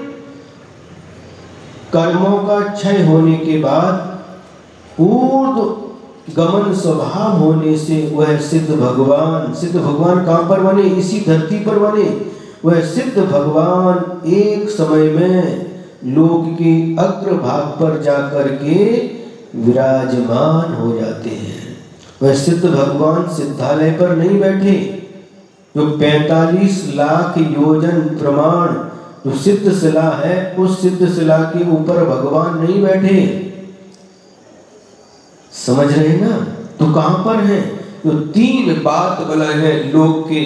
कर्मों का क्षय होने के बाद ऊर्ध्व गमन स्वभाव होने से वह सिद्ध भगवान कहाँ पर बने? इसी धरती पर बने। वह सिद्ध भगवान एक समय में लोक के अग्र भाग पर जाकर के विराजमान हो जाते हैं। वह सिद्ध भगवान सिद्धालय पर नहीं बैठे, जो 45 लाख योजन प्रमाण जो सिद्ध शिला है, उस सिद्ध शिला के ऊपर भगवान नहीं बैठे। समझ रहे ना? तो कहां पर है? जो 3 बात बलय है लोक के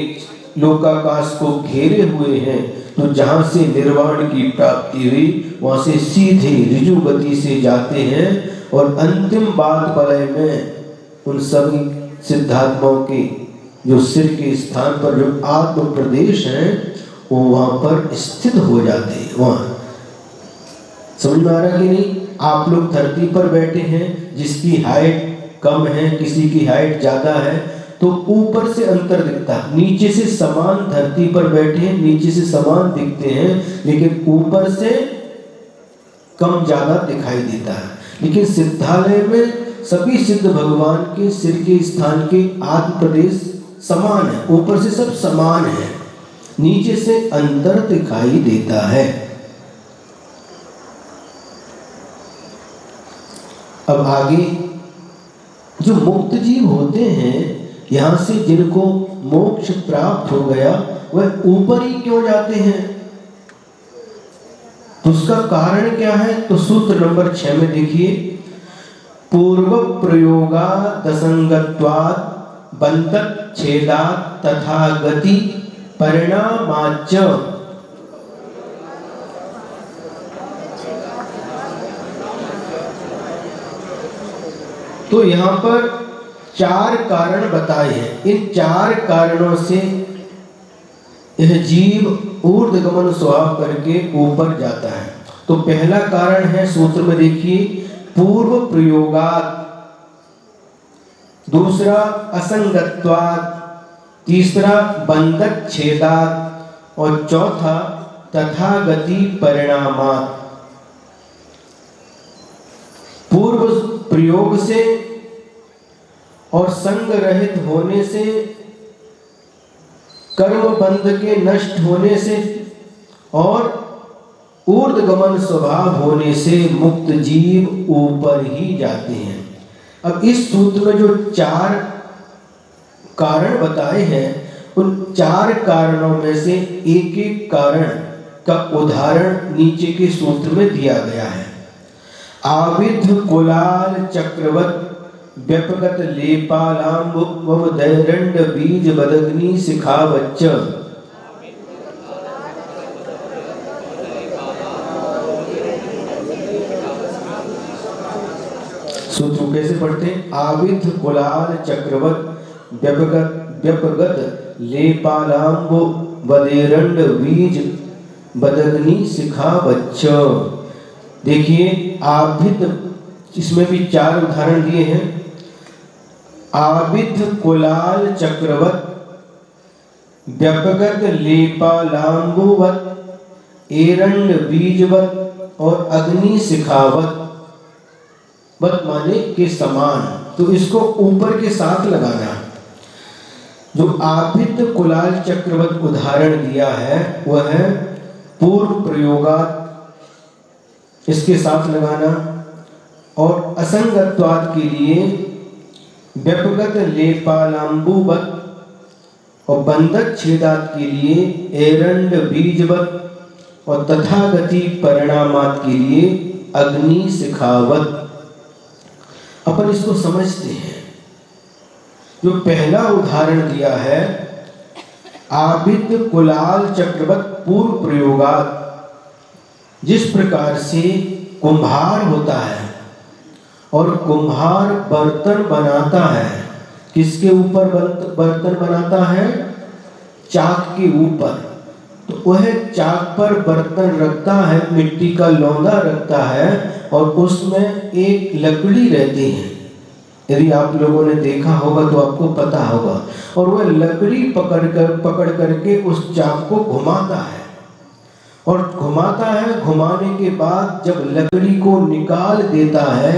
लोकाकाश को घेरे हुए हैं। तो जहां से निर्वाण की प्राप्ति हुई वहां से सीधे ऋजु गति से जाते हैं और अंतिम बात बलय में उन सभी सिद्धात्माओं के जो सिर के स्थान पर जो आत्म प्रदेश है वो वहां पर स्थित हो जाते हैं। वहां समझ में आ रहा कि नहीं? आप लोग धरती पर बैठे हैं, जिसकी हाइट कम है, किसी की हाइट ज्यादा है, तो ऊपर से अंतर दिखता है। नीचे से समान धरती पर बैठे हैं, नीचे से समान दिखते हैं, लेकिन ऊपर से कम ज्यादा दिखाई देता है। लेकिन सिद्धालय में सभी सिद्ध भगवान के सिर के स्थान के आत्म प्रदेश समान है, ऊपर से सब समान है, नीचे से अंतर दिखाई देता है। अब आगे जो मुक्त जीव होते हैं, यहां से जिनको मोक्ष प्राप्त हो गया, वह ऊपर ही क्यों जाते हैं? तो उसका कारण क्या है? तो सूत्र नंबर 6 में देखिए, पूर्व प्रयोगात् असंगत्वात् बंधक छेदात् तथा गति परिणामाच्च। तो यहाँ पर 4 कारण बताए हैं। इन 4 कारणों से यह जीव ऊर्ध्वगमन स्वभाव करके ऊपर जाता है। तो पहला कारण है, सूत्र में देखिए, पूर्व प्रयोगात्, दूसरा असंगत्वात्, तीसरा बंधक छेदात् और चौथा तथागति परिणामात्। पूर्व प्रयोग से और संग रहित होने से, कर्म बंध के नष्ट होने से और ऊर्ध्वगमन स्वभाव होने से मुक्त जीव ऊपर ही जाते हैं। अब इस सूत्र में जो 4 कारण बताए हैं, उन 4 कारणों में से एक एक कारण का उदाहरण नीचे के सूत्र में दिया गया है। आविध कुलाल चक्रवत व्यपगत लेपालाम्ब दैरंड बीज बदग्नि शिखावच्च। सूत्र कैसे पढ़ते हैं? आविध कुलाल चक्रवत व्यपगत लेपालाम्ब बदेरंड बीज बदग्नि शिखावच्च। देखिए, आविध, इसमें भी 4 उदाहरण दिए हैं। आविध कुलाल चक्रवत व्यपगत लेपालाम्बुवत एरंड बीजवत और अग्नि शिखावत। वत माने के समान, तो इसको ऊपर के साथ लगाना। जो आविध कुलाल चक्रवत उदाहरण दिया है वह है पूर्व प्रयोगात्, इसके साथ लगाना, और असंगत्वाद के लिए व्यपगत लेपालाम्बुवत और बंधक छेदात के लिए एरंड बीजवत और तथागति परिणामात के लिए अग्नि शिखावत। अपन इसको समझते हैं। जो पहला उदाहरण दिया है, आबिद कुलाल चक्रवत पूर्व प्रयोगात, जिस प्रकार से कुम्हार होता है और कुम्हार बर्तन बनाता है, किसके ऊपर बर्तन बनाता है? चाक के ऊपर। तो वह चाक पर बर्तन रखता है, मिट्टी का लौंदा रखता है और उसमें एक लकड़ी रहती है। यदि आप लोगों ने देखा होगा तो आपको पता होगा। और वह लकड़ी पकड़ करके उस चाक को घुमाता है और घुमाता है। घुमाने के बाद जब लकड़ी को निकाल देता है,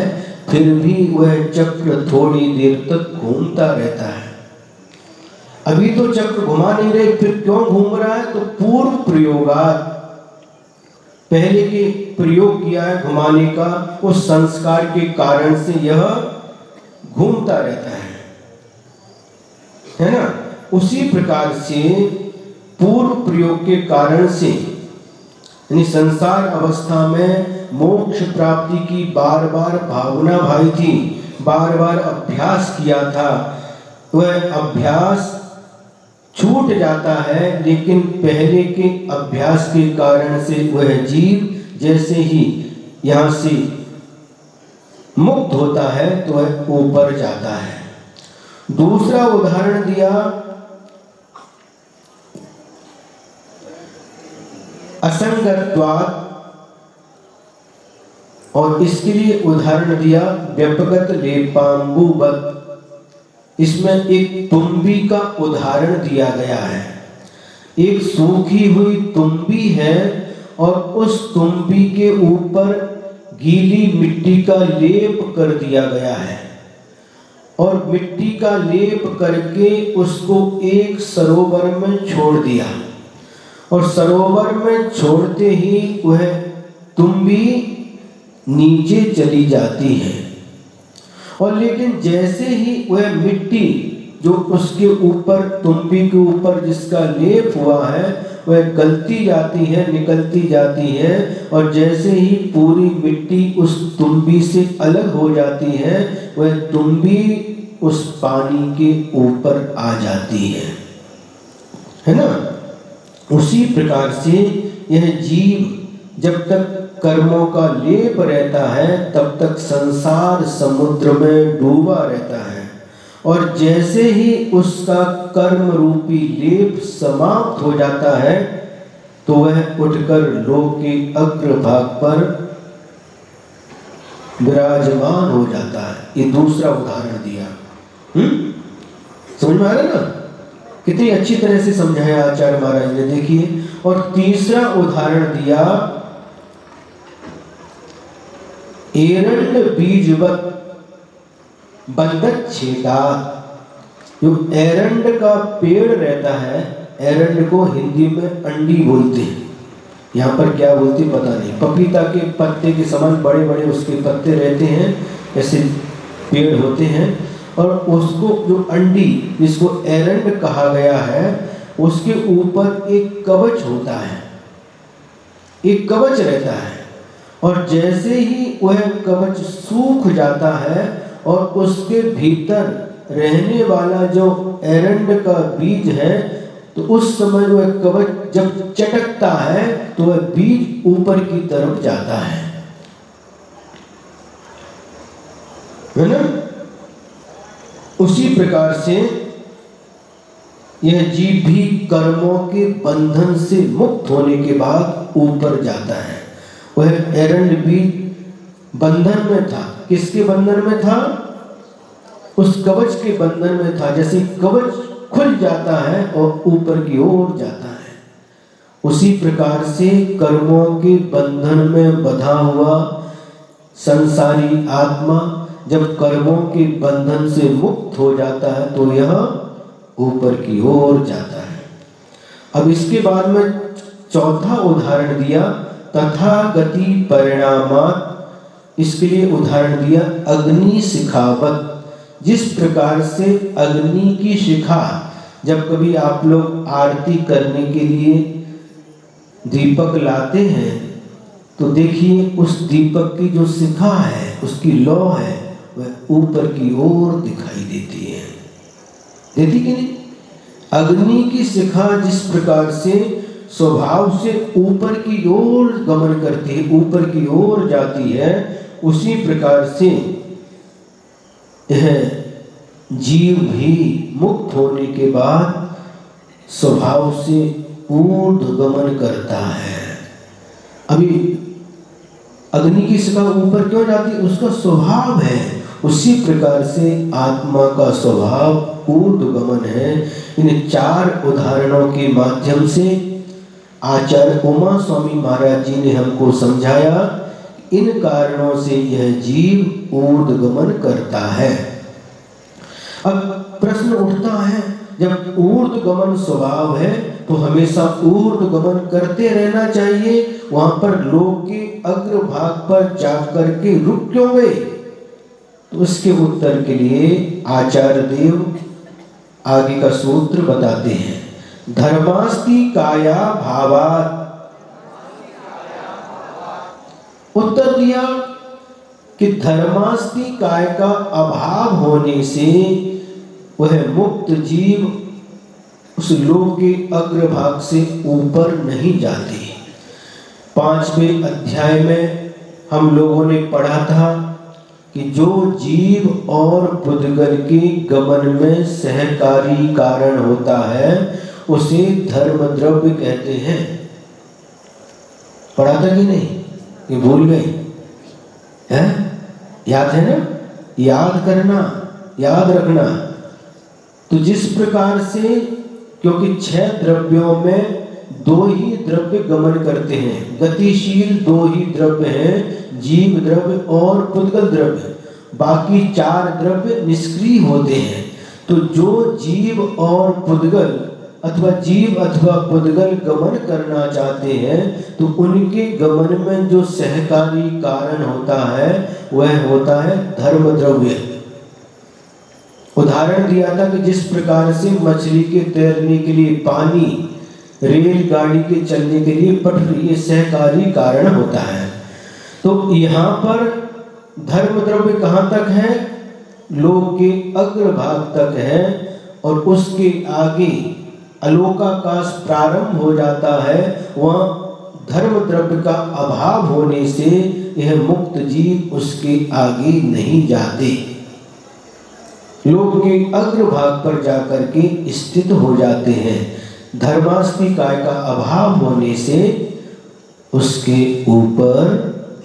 फिर भी वह चक्र थोड़ी देर तक घूमता रहता है। अभी तो चक्र घुमा नहीं रहे, फिर क्यों घूम रहा है? तो पूर्व प्रयोगात, पहले के प्रयोग किया है घुमाने का, उस संस्कार के कारण से यह घूमता रहता है ना। उसी प्रकार से पूर्व प्रयोग के कारण से, यानी संसार अवस्था में मोक्ष प्राप्ति की बार बार भावना भाई थी, बार बार अभ्यास किया था, वह अभ्यास छूट जाता है। लेकिन पहले के अभ्यास के कारण से वह जीव जैसे ही यहाँ से मुक्त होता है तो वह ऊपर जाता है। दूसरा उदाहरण दिया असंगत्वात्, और इसके लिए उदाहरण दिया व्यपगत लेपांबुवत्। इसमें एक तुम्बी का उदाहरण दिया गया है। एक सूखी हुई तुम्बी है और उस तुम्बी के ऊपर गीली मिट्टी का लेप कर दिया गया है और मिट्टी का लेप करके उसको एक सरोवर में छोड़ दिया और सरोवर में छोड़ते ही वह तुम्बी नीचे चली जाती है। और लेकिन जैसे ही वह मिट्टी जो उसके ऊपर, तुम्बी के ऊपर जिसका लेप हुआ है, वह गलती जाती है, निकलती जाती है और जैसे ही पूरी मिट्टी उस तुम्बी से अलग हो जाती है, वह तुम्बी उस पानी के ऊपर आ जाती है ना। उसी प्रकार से यह जीव जब तक कर्मों का लेप रहता है तब तक संसार समुद्र में डूबा रहता है और जैसे ही उसका कर्म रूपी लेप समाप्त हो जाता है तो वह उठकर लोक के अग्रभाग पर विराजमान हो जाता है। ये दूसरा उदाहरण दिया। समझ में आ रहा है ना? कितनी अच्छी तरह से समझाया आचार्य महाराज ने, देखिए। और तीसरा उदाहरण दिया एरंड बीजवत बंधक छेदात। जो एरंड का पेड़ रहता है, एरंड को हिंदी में अंडी बोलते हैं, यहाँ पर क्या बोलते पता नहीं। पपीता के पत्ते के समान बड़े बड़े उसके पत्ते रहते हैं, ऐसे पेड़ होते हैं और उसको जो अंडी, जिसको एरंड कहा गया है, उसके ऊपर एक कवच होता है, एक कवच रहता है और जैसे ही वह कवच सूख जाता है और उसके भीतर रहने वाला जो एरंड का बीज है, तो उस समय वह कवच जब चटकता है तो वह बीज ऊपर की तरफ जाता है ना। उसी प्रकार से यह जीव भी कर्मों के बंधन से मुक्त होने के बाद ऊपर जाता है। वह एरंड बीज बंधन में था। किसके बंधन में था? उस कवच के बंधन में था। जैसे कवच खुल जाता है और ऊपर की ओर जाता है, उसी प्रकार से कर्मों के बंधन में बंधा हुआ संसारी आत्मा जब कर्मों के बंधन से मुक्त हो जाता है तो यह ऊपर की ओर जाता है। अब इसके बाद में चौथा उदाहरण दिया तथागति परिणामात। इसके लिए उदाहरण दिया अग्नि शिखावत। जिस प्रकार से अग्नि की शिखा, जब कभी आप लोग आरती करने के लिए दीपक लाते हैं तो देखिए उस दीपक की जो शिखा है, उसकी लौ है, वह ऊपर की ओर दिखाई देती है। देती कि नहीं? अग्नि की शिखा जिस प्रकार से स्वभाव से ऊपर की ओर गमन करती है, ऊपर की ओर जाती है, उसी प्रकार से यह जीव भी मुक्त होने के बाद स्वभाव से ऊर्ध्व गमन करता है। अभी अग्नि की शिखा ऊपर क्यों जाती है? उसका स्वभाव है। उसी प्रकार से आत्मा का स्वभाव ऊर्ध्व गमन है। इन 4 उदाहरणों के माध्यम से आचार्य उमा स्वामी महाराज जी ने हमको समझाया, इन कारणों से यह जीव ऊर्ध्व गमन करता है। अब प्रश्न उठता है, जब ऊर्ध्व गमन स्वभाव है तो हमेशा ऊर्ध्व गमन करते रहना चाहिए, वहां पर लोक के अग्रभाग पर जाकर के रुक क्यों गए? तो उसके उत्तर के लिए आचार्य देव आगे का सूत्र बताते हैं। धर्मास्ति काया भावात्, उत्तर दिया कि धर्मास्ति काय का अभाव होने से वह मुक्त जीव उस लोक के अग्रभाग से ऊपर नहीं जाती। 5वें अध्याय में हम लोगों ने पढ़ा था कि जो जीव और पुद्गल के गमन में सहकारी कारण होता है उसे धर्म द्रव्य कहते हैं। पढ़ा था कि नहीं? ये भूल गए हैं? याद है ना? याद करना, याद रखना। तो जिस प्रकार से, क्योंकि 6 द्रव्यों में 2 ही द्रव्य गमन करते हैं, गतिशील 2 ही द्रव्य हैं, जीव द्रव्य और पुद्गल द्रव्य, बाकी 4 द्रव्य निष्क्रिय होते हैं। तो जो जीव और पुद्गल अथवा जीव अथवा पुद्गल गमन करना चाहते हैं तो उनके गमन में जो सहकारी कारण होता है वह होता है धर्म द्रव्य। उदाहरण दिया था कि जिस प्रकार से मछली के तैरने के लिए पानी, रेलगाड़ी के चलने के लिए पटरी, ये सहकारी कारण होता है। तो यहाँ पर धर्म द्रव्य कहाँ तक है? लोक के अग्रभाग तक है, और उसके आगे अलोकाकाश प्रारंभ हो जाता है। वहाँ धर्म द्रव्य का अभाव होने से यह मुक्त जीव उसके आगे नहीं जाते, लोक के अग्रभाग पर जाकर के स्थित हो जाते हैं। धर्मास्ति काय का अभाव होने से उसके ऊपर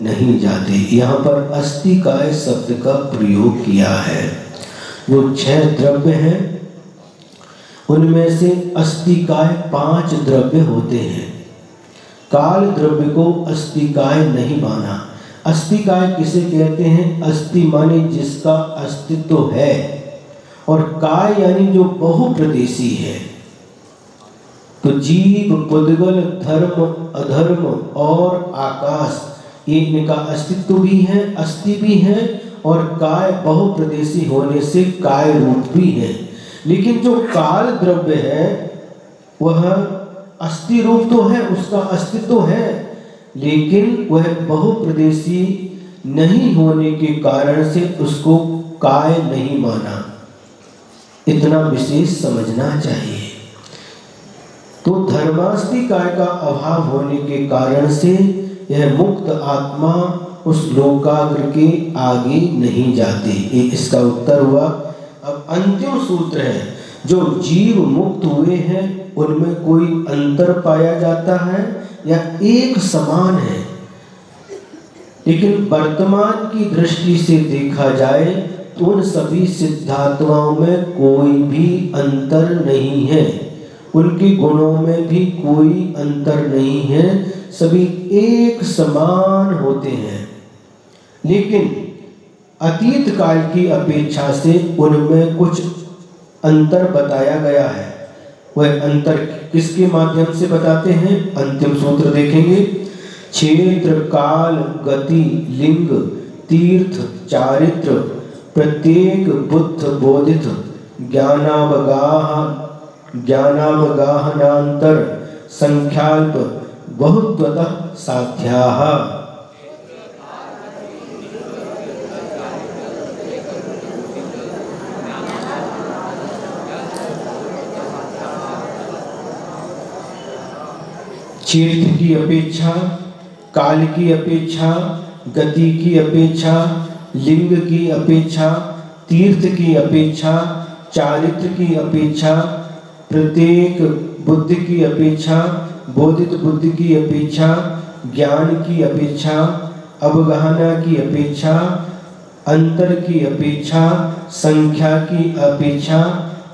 नहीं जाते। यहाँ पर अस्ति काय शब्द का प्रयोग किया है। वो 6 द्रव्य हैं, उनमें से अस्ति काय 5 द्रव्य होते हैं। काल द्रव्य को अस्ति काय नहीं माना। अस्ति काय किसे कहते हैं? अस्ति माने जिसका अस्तित्व है, और काय यानी जो बहुप्रदेशी है। तो जीव, पुद्गल, धर्म, अधर्म और आकाश, ये इनका अस्तित्व भी है, अस्ति भी है, और काय बहुप्रदेशी होने से काय रूप भी है। लेकिन जो काल द्रव्य है वह अस्थि रूप तो है, उसका अस्तित्व है, लेकिन वह बहुप्रदेशी नहीं होने के कारण से उसको काय नहीं माना। इतना विशेष समझना चाहिए। तो धर्मास्ति काय का अभाव होने के कारण से यह मुक्त आत्मा उस लोकाग्र के आगे नहीं जाती। ये इसका उत्तर हुआ। अब अंतिम सूत्र है, जो जीव मुक्त हुए हैं उनमें कोई अंतर पाया जाता है या एक समान है? लेकिन वर्तमान की दृष्टि से देखा जाए तो उन सभी सिद्धात्माओं में कोई भी अंतर नहीं है, उनके गुणों में भी कोई अंतर नहीं है, सभी एक समान होते हैं। लेकिन अतीत काल की अपेक्षा से उनमें कुछ अंतर बताया गया है। वह अंतर किसके माध्यम से बताते हैं? अंतिम सूत्र देखेंगे। क्षेत्र, काल, गति, लिंग, तीर्थ, चारित्र, प्रत्येक बुद्ध बोधित, ज्ञानावगाहनांतर, संख्याल्प, बहुत्वतः साध्याः। क्षेत्र की अपेक्षा, काल की अपेक्षा, गति की अपेक्षा, लिंग की अपेक्षा, तीर्थ की अपेक्षा, चारित्र की अपेक्षा, प्रत्येक बुद्धि की अपेक्षा, बोधित बुद्धि की अपेक्षा, ज्ञान की अपेक्षा, अवगाहना की अपेक्षा, अंतर की अपेक्षा, संख्या की अपेक्षा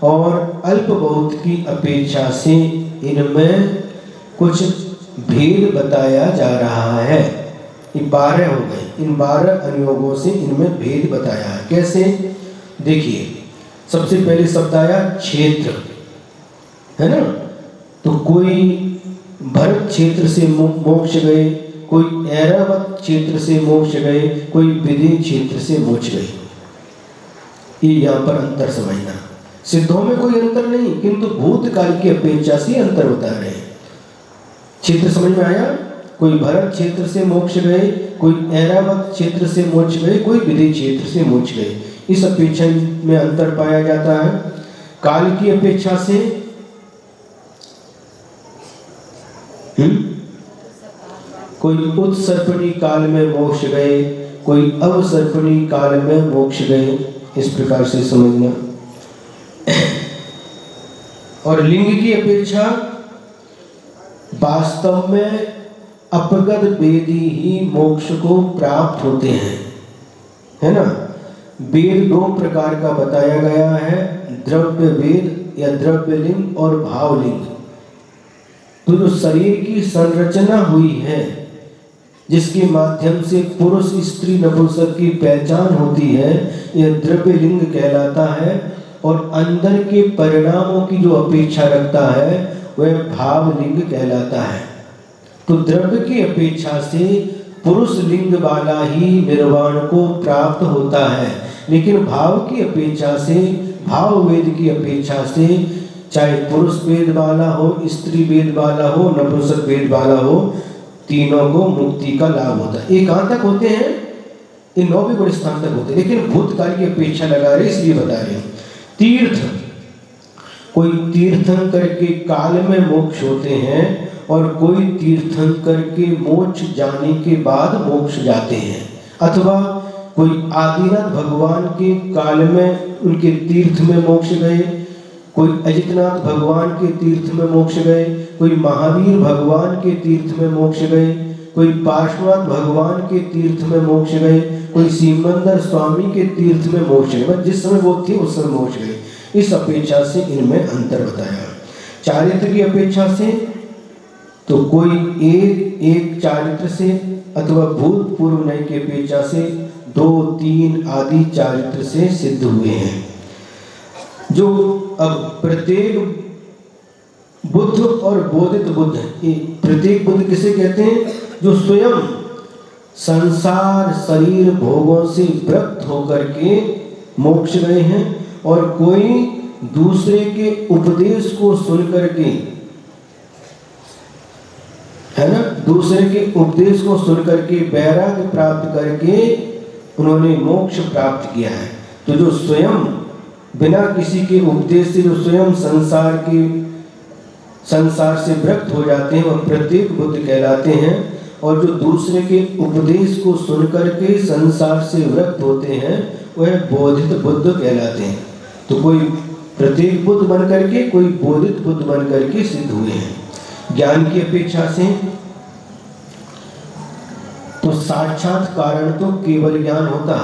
और अल्प बहुत की अपेक्षा से इनमें कुछ भेद बताया जा रहा है। ये 12 हो गए, इन 12 अनुयोगों से इनमें भेद बताया है। कैसे? देखिए, सबसे पहले शब्द आया क्षेत्र, है ना? तो कोई भरत क्षेत्र से मोक्ष गए, कोई ऐरावत क्षेत्र से मोक्ष गए, कोई विदेह क्षेत्र से मोक्ष गए। ये यहाँ पर अंतर समझना। सिद्धों में कोई अंतर नहीं, किंतु भूतकाल की अपेक्षा से अंतर बता रहे हैं। क्षेत्र समझ में आया? कोई भरत क्षेत्र से मोक्ष गए, कोई ऐरावत क्षेत्र से मोक्ष गए, कोई विदेह क्षेत्र से मोक्ष गए। इस अपेक्षा में अंतर पाया जाता है। काल की अपेक्षा से कोई उत्सर्पणी काल में मोक्ष गए, कोई अवसर्पणी काल में मोक्ष गए। इस प्रकार से समझना। और लिंग की अपेक्षा वास्तव में अपगत वेदी ही मोक्ष को प्राप्त होते हैं, है ना? वेद 2 प्रकार का बताया गया है, द्रव्य वेद या द्रव्य लिंग और भाव लिंग। तो जो शरीर की संरचना हुई है, जिसके माध्यम से पुरुष स्त्री नपुंसक की पहचान होती है, यह द्रव्य लिंग कहलाता है। और अंदर के परिणामों की जो अपेक्षा रखता है वह भाव लिंग कहलाता है। तो द्रव्य की अपेक्षा से पुरुष लिंग वाला ही निर्वाण को प्राप्त होता है, लेकिन भाव की अपेक्षा से, भाव वेद की अपेक्षा से, चाहे पुरुष वेद वाला हो, स्त्री वेद वाला हो, नपुंसक वेद वाला हो, तीनों को मुक्ति का लाभ होता है। ये कहाँ तक होते हैं? ये 9वें गुण स्थान तक होते हैं, लेकिन भूतकाल की अपेक्षा लगा रहे इसलिए बता रहे हैं। तीर्थ, कोई तीर्थंकर के काल में मोक्ष होते हैं और कोई तीर्थंकर के मोक्ष जाने के बाद मोक्ष जाते हैं। अथवा कोई आदिनाथ भगवान के काल में उनके तीर्थ में मोक्ष गए, कोई अजितनाथ भगवान के तीर्थ में मोक्ष गए, कोई महावीर भगवान के तीर्थ में मोक्ष गए, कोई पार्श्वनाथ भगवान के तीर्थ में मोक्ष गए, कोई सिमंदर स्वामी के तीर्थ में मोक्ष गए। जिस समय वो थे उस समय मोक्ष गए। इस अपेक्षा से इनमें अंतर बताया। चारित्र की अपेक्षा से तो कोई एक चारित्र से अथवा भूतपूर्व नय की अपेक्षा से 2, 3 आदि चारित्र से सिद्ध हुए हैं। जो अब प्रत्येक बुद्ध और बोधित बुद्ध, प्रत्येक बुद्ध किसे कहते हैं? जो स्वयं संसार शरीर भोगों से विरक्त होकर के मोक्ष गए हैं, और कोई दूसरे के उपदेश को सुन करके, है ना, दूसरे के उपदेश को सुन करके वैराग्य प्राप्त करके उन्होंने मोक्ष प्राप्त किया है। तो जो स्वयं बिना किसी के उपदेश से, जो स्वयं संसार से विरक्त हो जाते हैं, वह प्रत्येक बुद्ध कहलाते हैं। और जो दूसरे के उपदेश को सुन करके संसार से विरक्त होते हैं, वह बोधित बुद्ध कहलाते हैं। तो कोई प्रत्येक बुद्ध बन करके, कोई बोधित बुद्ध बन करके सिद्ध हुए हैं। ज्ञान की अपेक्षा से तो साक्षात कारण तो केवल ज्ञान होता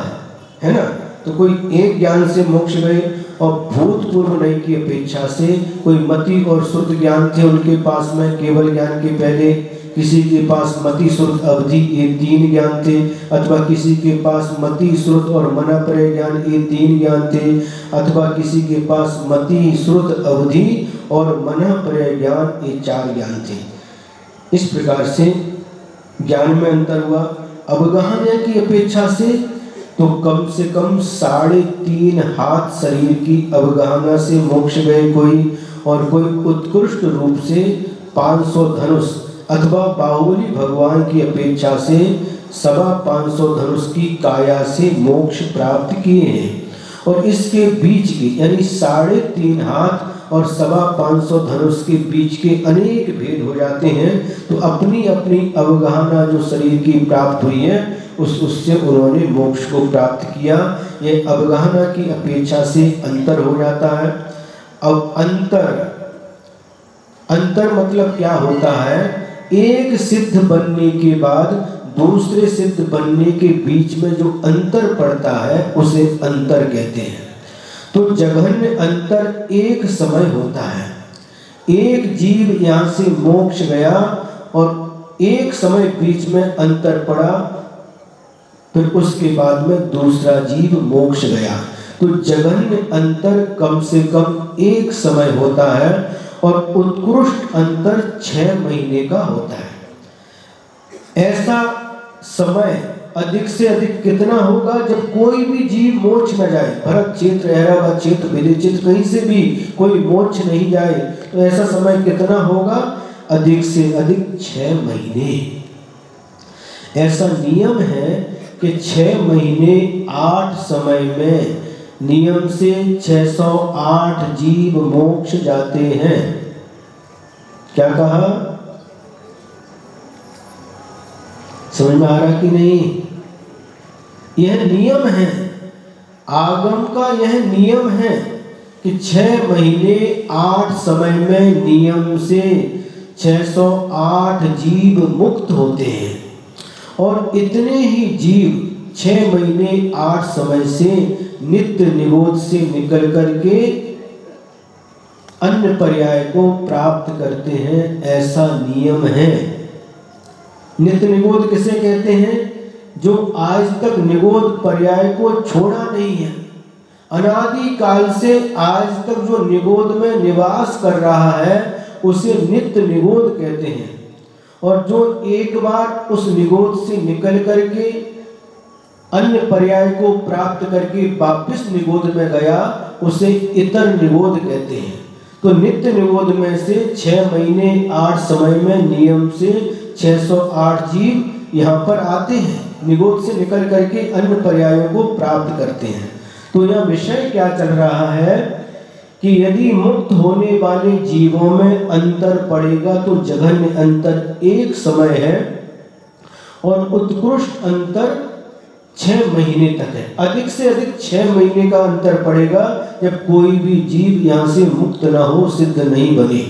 है ना? तो कोई एक ज्ञान से मोक्ष गए, और भूतपूर्व नय की अपेक्षा से कोई मति और श्रुत ज्ञान थे उनके पास में, केवल ज्ञान के पहले किसी के पास मति श्रुत अवधि, ये 3 ज्ञान थे। अथवा किसी के पास मति श्रुत और मनःप्रय ज्ञान, ये 3 ज्ञान थे। अथवा किसी के पास मति श्रुत अवधि और मनःप्रय ज्ञान, ये 4 ज्ञान थे। इस प्रकार से ज्ञान में अंतर हुआ। अवगाहन की अपेक्षा से तो कम से कम 3.5 हाथ शरीर की अवगाहना से मोक्ष गए कोई, और कोई उत्कृष्ट रूप से 500 धनुष अथवा बाहुबली भगवान की अपेक्षा से 525 धनुष की काया से मोक्ष प्राप्त किए हैं। और इसके बीच के यानी 3.5 हाथ और 525 धनुष के बीच के अनेक भेद हो जाते हैं। तो अपनी अपनी अवगाहना जो शरीर की प्राप्त हुई है उससे उन्होंने मोक्ष को प्राप्त किया। ये अवगाहना की अपेक्षा से अंतर हो जाता है। अब अंतर मतलब क्या होता है? एक सिद्ध बनने के बाद दूसरे सिद्ध बनने के बीच में जो अंतर पड़ता है उसे अंतर कहते हैं। तो जघन्य अंतर एक समय होता है। एक जीव यहाँ से मोक्ष गया और एक समय बीच में अंतर पड़ा, फिर उसके बाद में दूसरा जीव मोक्ष गया। तो जघन्य अंतर कम से कम एक समय होता है और उत्कृष्ट अंतर 6 महीने का होता है। ऐसा समय अधिक से अधिक कितना होगा? जब कोई भी जीव मोक्ष न जाए, भरत क्षेत्र, ऐरावत क्षेत्र, विदित क्षेत्र, कहीं से भी कोई मोक्ष नहीं जाए, तो ऐसा समय कितना होगा? अधिक से अधिक 6 महीने। ऐसा नियम है कि 6 महीने 8 समय में नियम से 608 जीव मोक्ष जाते हैं। क्या कहा? समझ में आ रहा कि नहीं? यह नियम है, आगम का यह नियम है कि 6 महीने 8 समय में नियम से 608 जीव मुक्त होते हैं। और इतने ही जीव 6 महीने 8 समय से नित्य निरोध से निकल करके अन्य पर्याय को प्राप्त करते हैं। ऐसा नियम है। नित्य निरोध किसे कहते हैं? जो आज तक निरोध पर्याय को छोड़ा नहीं है, अनादि काल से आज तक जो निरोध में निवास कर रहा है उसे नित्य निरोध कहते हैं। और जो एक बार उस निरोध से निकल करके अन्य पर्याय को प्राप्त करके वापस निरोध में गया उसे इतर निरोध कहते हैं। तो नित्य निरोध में से 6 महीने 8 समय में नियम से 608 जीव यहाँ पर आते हैं, निरोध से निकल करके अन्य पर्यायों को प्राप्त करते हैं। तो यह विषय क्या चल रहा है कि यदि मुक्त होने वाले जीवों में अंतर पड़ेगा तो जघन्य अंतर एक समय है और उत्कृष्ट अंतर 6 महीने तक है। अधिक से अधिक 6 महीने का अंतर पड़ेगा जब कोई भी जीव यहाँ से मुक्त ना हो, सिद्ध नहीं बने।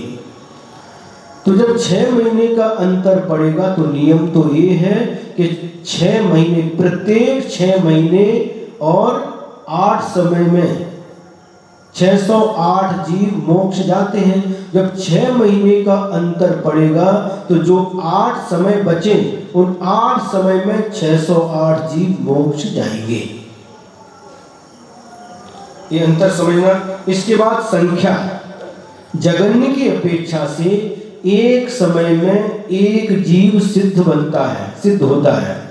तो जब 6 महीने का अंतर पड़ेगा तो नियम तो ये है कि 6 महीने, प्रत्येक 6 महीने और 8 समय में 608 जीव मोक्ष जाते हैं। जब 6 महीने का अंतर पड़ेगा तो जो 8 समय बचे उन 8 समय में 608 जीव मोक्ष जाएंगे। ये अंतर समझना। इसके बाद संख्या, जगन्य की अपेक्षा से एक समय में एक जीव सिद्ध बनता है, सिद्ध होता है।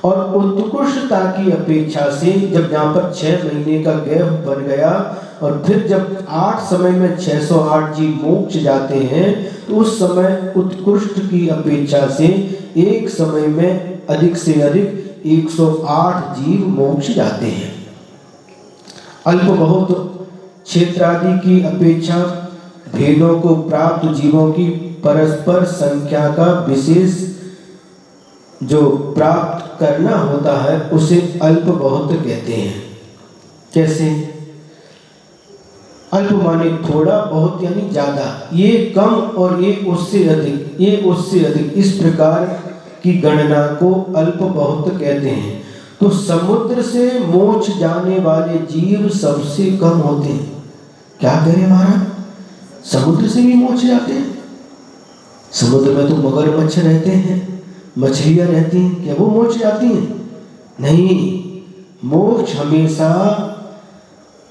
और उत्कृष्टता की अपेक्षा से जब यहाँ पर 6 महीने का गैप बन गया और फिर जब 8 समय में 608 जीव मोक्ष जाते हैं तो उस समय उत्कृष्ट की अपेक्षा से एक समय में अधिक से अधिक 108 जीव मोक्ष जाते हैं। अल्प बहुत क्षेत्र आदि की अपेक्षा भेदों को प्राप्त जीवों की परस्पर संख्या का विशेष जो प्राप्त करना होता है उसे अल्प बहुत कहते हैं। कैसे? अल्प माने थोड़ा, बहुत यानी ज्यादा, ये कम और ये उससे अधिक, ये उससे अधिक, इस प्रकार की गणना को अल्प बहुत कहते हैं। तो समुद्र से मोक्ष जाने वाले जीव सबसे कम होते हैं। क्या करें महाराज? समुद्र से भी मोक्ष जाते हैं? समुद्र में तो मगरमच्छ रहते हैं, मछलियां रहती हैं, क्या वो मोक्ष जाती हैं? नहीं, मोक्ष हमेशा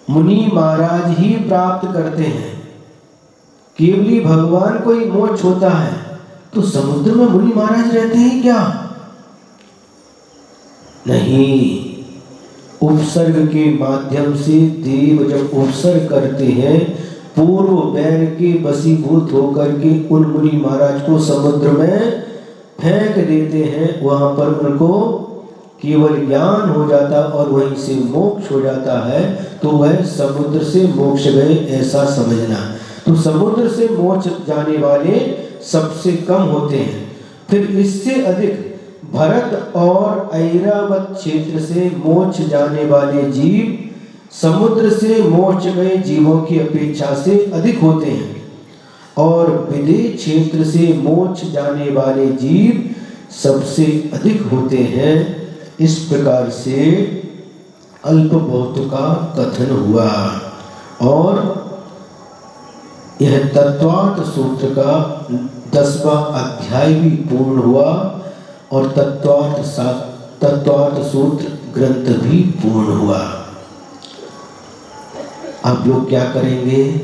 मुनि महाराज ही प्राप्त करते हैं। केवली भगवान को ही मोक्ष होता है। तो समुद्र में मुनि महाराज रहते हैं क्या? नहीं, उपसर्ग के माध्यम से देव जब उपसर्ग करते हैं पूर्व बैर के वशीभूत होकर के उन मुनि महाराज को समुद्र में फेंक देते हैं। वहां पर उनको केवल ज्ञान हो जाता और वहीं से मोक्ष हो जाता है, तो वह समुद्र से मोक्ष गए ऐसा समझना। तो समुद्र से मोक्ष जाने वाले सबसे कम होते हैं। फिर इससे अधिक भरत और ऐरावत क्षेत्र से मोक्ष जाने वाले जीव समुद्र से मोक्ष गए जीवों की अपेक्षा से अधिक होते हैं, और विदेह क्षेत्र से मोक्ष जाने वाले जीव सबसे अधिक होते हैं। इस प्रकार से अल्पबोध का कथन हुआ और यह तत्वार्थ सूत्र का 10वां अध्याय भी पूर्ण हुआ और तत्वार्थ सूत्र ग्रंथ भी पूर्ण हुआ। आप लोग क्या करेंगे?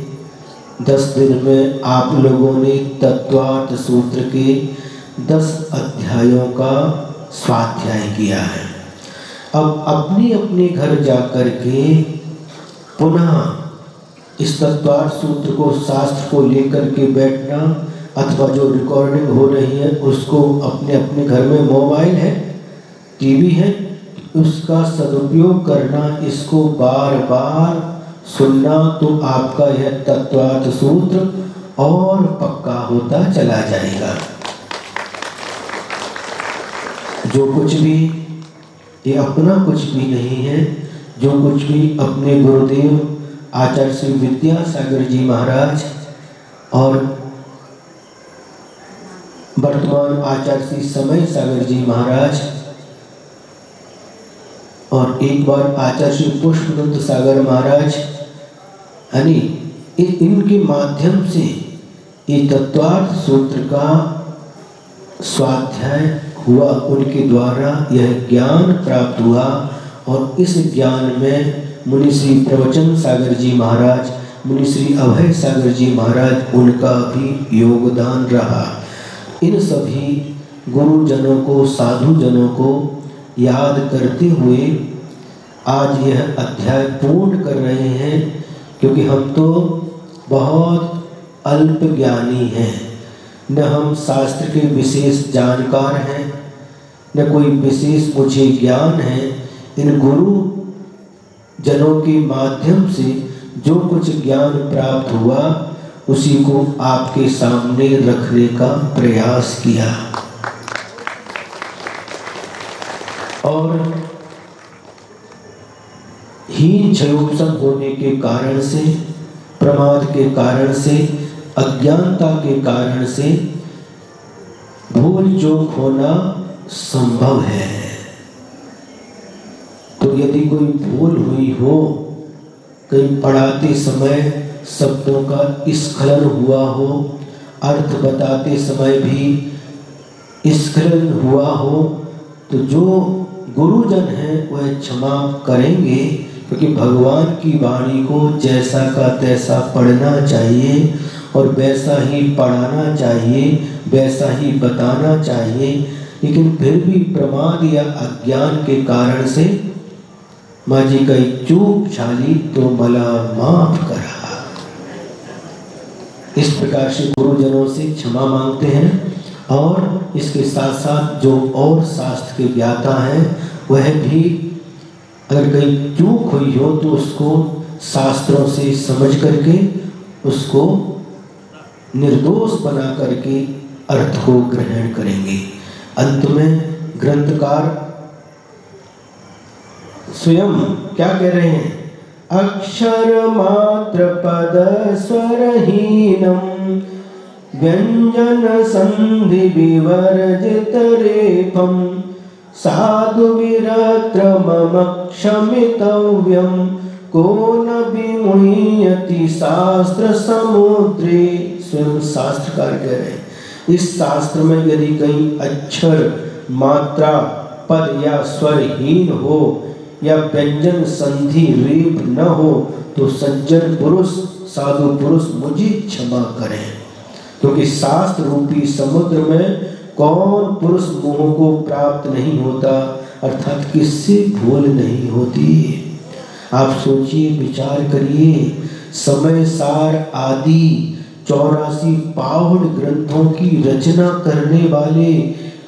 10 दिन में आप लोगों ने तत्वार्थ सूत्र के 10 अध्यायों का स्वाध्याय किया है। अब अपने अपने घर जाकर के पुनः इस तत्वार्थ सूत्र को, शास्त्र को लेकर के बैठना, अथवा जो रिकॉर्डिंग हो रही है उसको अपने अपने घर में मोबाइल है, टीवी है, उसका सदुपयोग करना, इसको बार बार सुनना, तो आपका यह तत्वार्थ सूत्र और पक्का होता चला जाएगा। जो कुछ भी, ये अपना कुछ भी नहीं है, जो कुछ भी अपने गुरुदेव आचार्य श्री विद्यासागर जी महाराज और वर्तमान आचार्य श्री समय सागर जी महाराज और एक बार आचार्य श्री पुष्पदत्त सागर महाराज, यानी इनके माध्यम से ये तत्वार्थ सूत्र का स्वाध्याय हुआ, उनके द्वारा यह ज्ञान प्राप्त हुआ। और इस ज्ञान में मुनि श्री प्रवचन सागर जी महाराज, मुनि श्री अभय सागर जी महाराज, उनका भी योगदान रहा। इन सभी गुरुजनों को, साधुजनों को याद करते हुए आज यह अध्याय पूर्ण कर रहे हैं, क्योंकि हम तो बहुत अल्प ज्ञानी हैं, न हम शास्त्र के विशेष जानकार हैं, न कोई विशेष मुझे ज्ञान है। इन गुरु जनों के माध्यम से जो कुछ ज्ञान प्राप्त हुआ उसी को आपके सामने रखने का प्रयास किया। और हीन क्षयोपम होने के कारण से, प्रमाद के कारण से, अज्ञानता के कारण से भूल चूक होना संभव है। तो यदि कोई भूल हुई हो, कहीं पढ़ाते समय शब्दों का स्खलन हुआ हो, अर्थ बताते समय भी स्खलन हुआ हो, तो जो गुरुजन हैं वह क्षमा करेंगे, क्योंकि भगवान की वाणी को जैसा का तैसा पढ़ना चाहिए और वैसा ही पढ़ाना चाहिए, वैसा ही बताना चाहिए। लेकिन फिर भी प्रमाद या अज्ञान के कारण से माझी कई चूक छाली तो मला माफ करा। इस प्रकार से गुरुजनों से क्षमा मांगते हैं। और इसके साथ साथ जो और शास्त्र के ज्ञाता हैं वह भी अगर कहीं चूक हुई हो तो उसको शास्त्रों से समझ करके उसको निर्दोष बना करके अर्थ को ग्रहण करेंगे। अंत में ग्रंथकार स्वयं क्या कह रहे हैं? अक्षर मात्र पद स्वरहीनम व्यंजन संधि विवर्जित रेफम साधु विरत्र मम क्षमितव्यम को न विमुह्यति शास्त्र समुद्रे। स्वयं शास्त्रकार कह रहे हैं, इस शास्त्र में यदि कहीं अक्षर मात्रा पद या स्वरहीन हो या व्यंजन संधि रेप न हो तो सज्जन पुरुष, साधु पुरुष मुझे क्षमा करें, क्योंकि शास्त्र रूपी समुद्र में कौन पुरुष मोह को प्राप्त नहीं होता, अर्थात किससे भूल नहीं होती। आप सोचिए, विचार करिए, समय सार आदि 84 पावन ग्रंथों की रचना करने वाले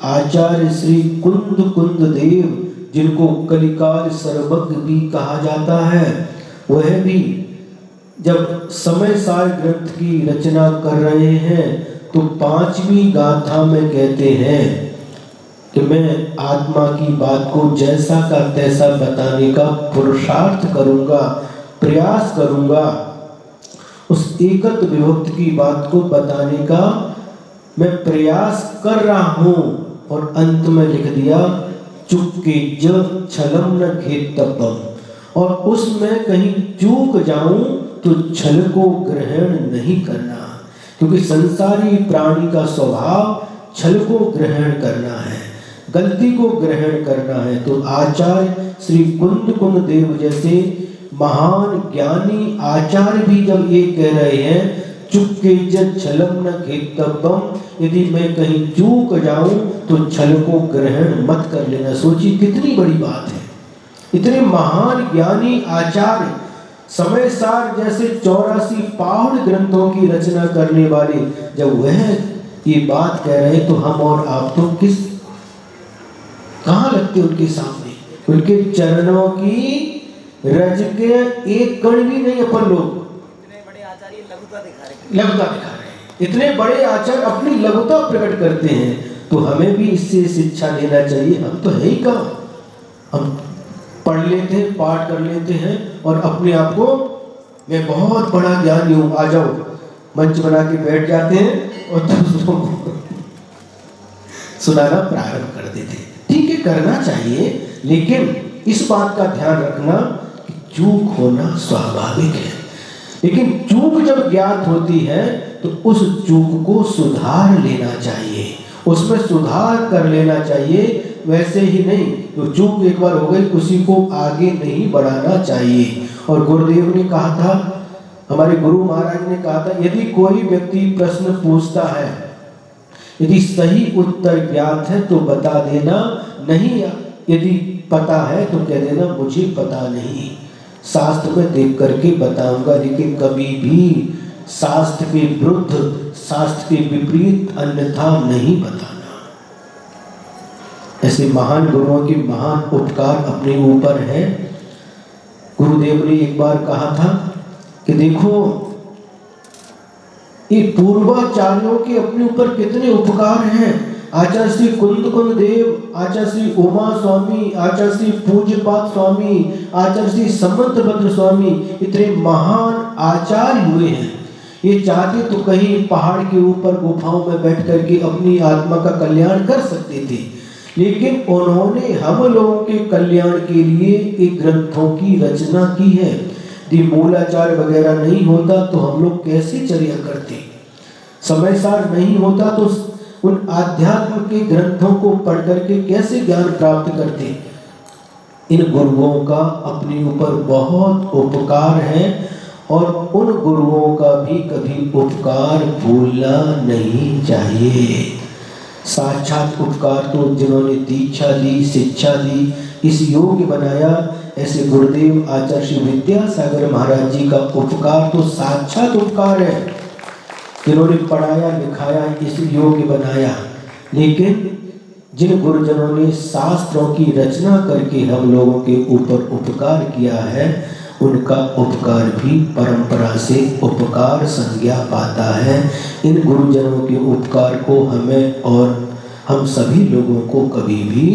आचार्य श्री कुंद देव, जिनको कलिकाल सर्वज्ञ भी कहा जाता है, वह भी जब समय सार ग्रंथ की रचना कर रहे हैं तो 5वीं गाथा में कहते हैं कि मैं आत्मा की बात को जैसा का तैसा बताने का पुरुषार्थ करूंगा, प्रयास करूंगा। उस एकत्व विभक्त की बात को बताने का मैं प्रयास कर रहा हूं। और अंत में लिख दिया चुपके जब छलम न खेतपम, और उसमें कहीं चूक जाऊं तो छल को ग्रहण नहीं करना, क्योंकि संसारी प्राणी का स्वभाव छल को ग्रहण करना है, गलती को ग्रहण करना है। तो आचार्य श्री कुंद देव जैसे महान ज्ञानी आचार्य भी जब ये कह रहे हैं चुपके जब छलम न खेतपम, यदि मैं कहीं चूक जाऊं तो छल को ग्रहण मत कर लेना। सोचिए कितनी बड़ी बात है। इतने महान ज्ञानी आचार्य समय सार जैसे 84 पावन ग्रंथों की रचना करने वाले जब वह ये बात कह रहे तो हम और आप तो कहाँ लगते उनके सामने। उनके चरणों की रज के एक कण भी नहीं अपन लोग। इतने बड़े आचार्य लघुता दिखा रहे हैं, इतने बड़े आचार्य अपनी लघुता प्रकट करते हैं। तो हमें भी इससे शिक्षा लेना चाहिए। हम तो है ही कहाँ, हम पढ़ लेते हैं, पाठ कर लेते हैं और अपने आप को मैं बहुत बड़ा ज्ञानी हूँ, आ जाओ, मंच बना के बैठ जाते हैं और दूसरों को सुनाना प्रारंभ कर देते हैं। ठीक है, करना चाहिए, लेकिन इस बात का ध्यान रखना कि चूक होना स्वाभाविक है, लेकिन चूक जब ज्ञात होती है तो उस चूक को सुधार लेना चाहिए, उसमें सुधार कर लेना चाहिए। वैसे ही नहीं, तो चूक एक बार हो गई उसी को आगे नहीं बढ़ाना चाहिए। और गुरुदेव ने कहा था, हमारे गुरु महाराज ने कहा था, यदि कोई व्यक्ति प्रश्न पूछता है, यदि सही उत्तर ज्ञात है तो बता देना, नहीं यदि पता है तो कह देना मुझे पता नहीं, शास्त्र में देख करके बताऊंगा, लेकिन कभी भी शास्त्र के विरुद्ध, शास्त्र के विपरीत अन्यथा नहीं बताना। ऐसे महान गुरुओं के महान उपकार अपने ऊपर है। गुरुदेव ने एक बार कहा था कि देखो ये पूर्वाचार्यों के अपने ऊपर कितने उपकार हैं। आचार्य श्री कुंद देव, आचार्य श्री उमा स्वामी, आचार्य श्री पूज्यपाद स्वामी, आचार्य श्री समंतभद्र स्वामी, इतने महान आचार्य हुए हैं। ये चाहते तो कहीं पहाड़ के ऊपर गुफाओं में बैठ करके अपनी आत्मा का कल्याण कर सकते थे, लेकिन उन्होंने हम लोगों के कल्याण के लिए एक ग्रंथों की रचना की है। यदि मूलाचार्य वगैरह नहीं होता तो हम लोग कैसे चर्या करते, समय सार नहीं होता तो उन आध्यात्म के ग्रंथों को पढ़ करके कैसे ज्ञान प्राप्त करते। इन गुरुओं का अपने ऊपर बहुत उपकार है और उन गुरुओं का भी कभी उपकार भूलना नहीं चाहिए। साक्षात उपकार तो जिन्होंने दीक्षा दी, शिक्षा दी, इस योग्य बनाया, ऐसे गुरुदेव आचार्य श्री विद्यासागर महाराज जी का उपकार तो साक्षात उपकार है, जिन्होंने पढ़ाया लिखाया, इस योग्य बनाया। लेकिन जिन गुरुजनों ने शास्त्रों की रचना करके हम लोगों के ऊपर उपकार किया है, उनका उपकार भी परंपरा से उपकार संज्ञा पाता है। इन गुरुजनों के उपकार को हमें और हम सभी लोगों को कभी भी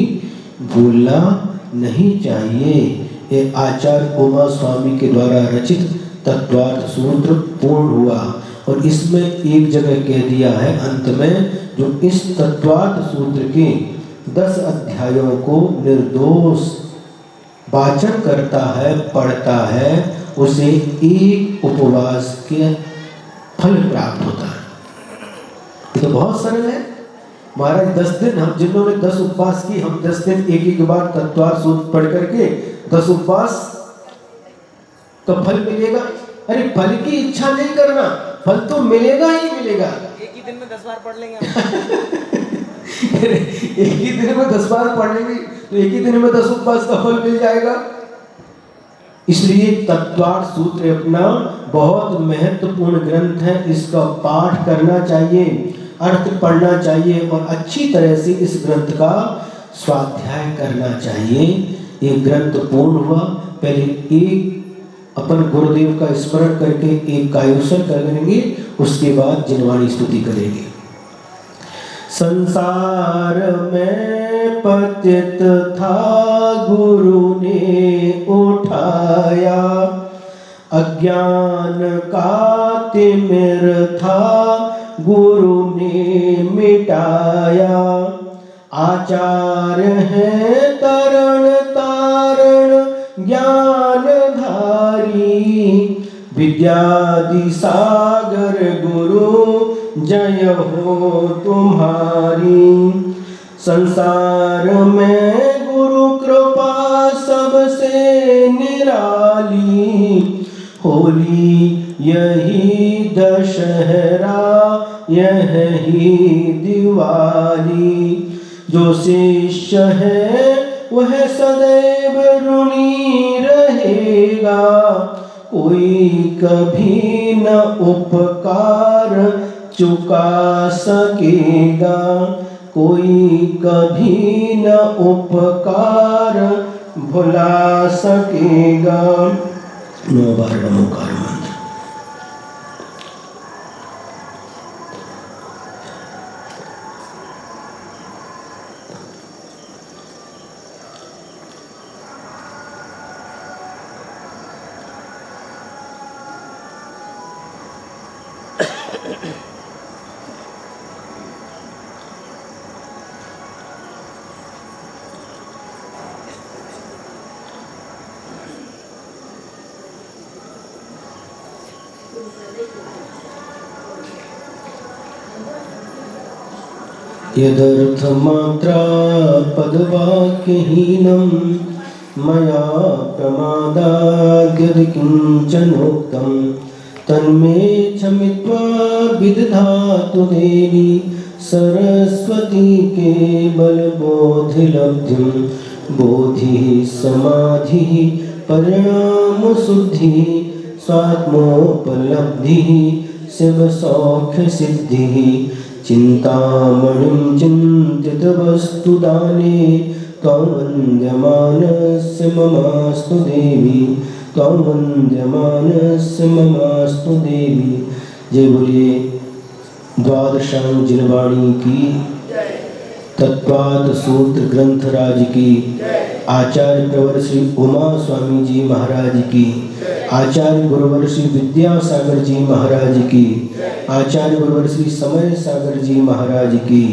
भूलना नहीं चाहिए। ये आचार्य उमा स्वामी के द्वारा रचित तत्वार्थ सूत्र पूर्ण हुआ और इसमें एक जगह कह दिया है अंत में, जो इस तत्वार्थ सूत्र के 10 अध्यायों को निर्दोष वाचन करता है, पढ़ता है, उसे एक उपवास के फल प्राप्त होता है। तो बहुत सरल है महाराज। 10 दिन हम जिन्होंने 10 उपवास की, हम 10 दिन एक बार तत्वार्थ सूत्र पढ़ करके 10 उपवास तो फल मिलेगा। अरे फल की इच्छा नहीं करना, फल तो मिलेगा ही मिलेगा। एक ही दिन में 10 बार पढ़ लेंगे एक ही दिन में 10 बार पढ़ लेंगे तो एक ही दिन में 10 उपवास का फल मिल जाएगा। इसलिए तत्वार्थ सूत्र अपना बहुत महत्वपूर्ण ग्रंथ है। इसका पाठ करना चाहिए, अर्थ पढ़ना चाहिए और अच्छी तरह से इस ग्रंथ का स्वाध्याय करना चाहिए। ये ग्रंथ पूर्ण हुआ। पहले एक अपन गुरुदेव का स्मरण करके एक कायोसल करेंगे, उसके बाद जिनवाणी स्तुति करेंगे। संसार में पतित था, गुरु ने उठाया, अज्ञान का तिमिर था, गुरु ने मिटाया। आचार्य है तरण तारण ज्ञानधारी, विद्यादि सागर गुरु जय हो तुम्हारी। संसार में गुरु कृपा सबसे निराली, होली यही दशहरा यही दिवाली। जो शिष्य है वह सदैव ऋणी रहेगा, कोई कभी न उपकार चुका सकेगा, कोई कभी न उपकार भुला सकेगा। 9 बार नमोकार मंत्र। यदर्थमात्रा पदवाक्यहीनं मया प्रमादाद् किञ्चनोक्तं तन्मे क्षमित्वा विदधातु देवी सरस्वती केवलबोधिलब्धिं। बोधिः समाधिः परिणामशुद्धिः स्वात्मोपलब्धिः शिवसौख्यसिद्धिः। चिन्तामणिं चिन्तितवस्तुदाने त्वां वन्द्यमानस्य ममास्तु देवी, त्वां वन्द्यमानस्य ममास्तु देवी। जय बोलिए द्वादशांग जिनवाणी की, तत्वाद सूत्र ग्रंथ राज की, आचार्य प्रवर श्री उमा स्वामी जी महाराज की, आचार्य गुरुवर श्री विद्यासागर जी महाराज की, आचार्य गुरुवर श्री समय सागर जी महाराज की,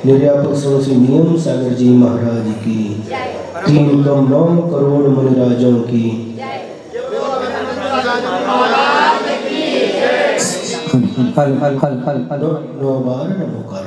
निर्यापक श्री नियम सागर जी महाराज की, 3.9 करोड़ मुनिराजों की। हल 9 बार नमोकार।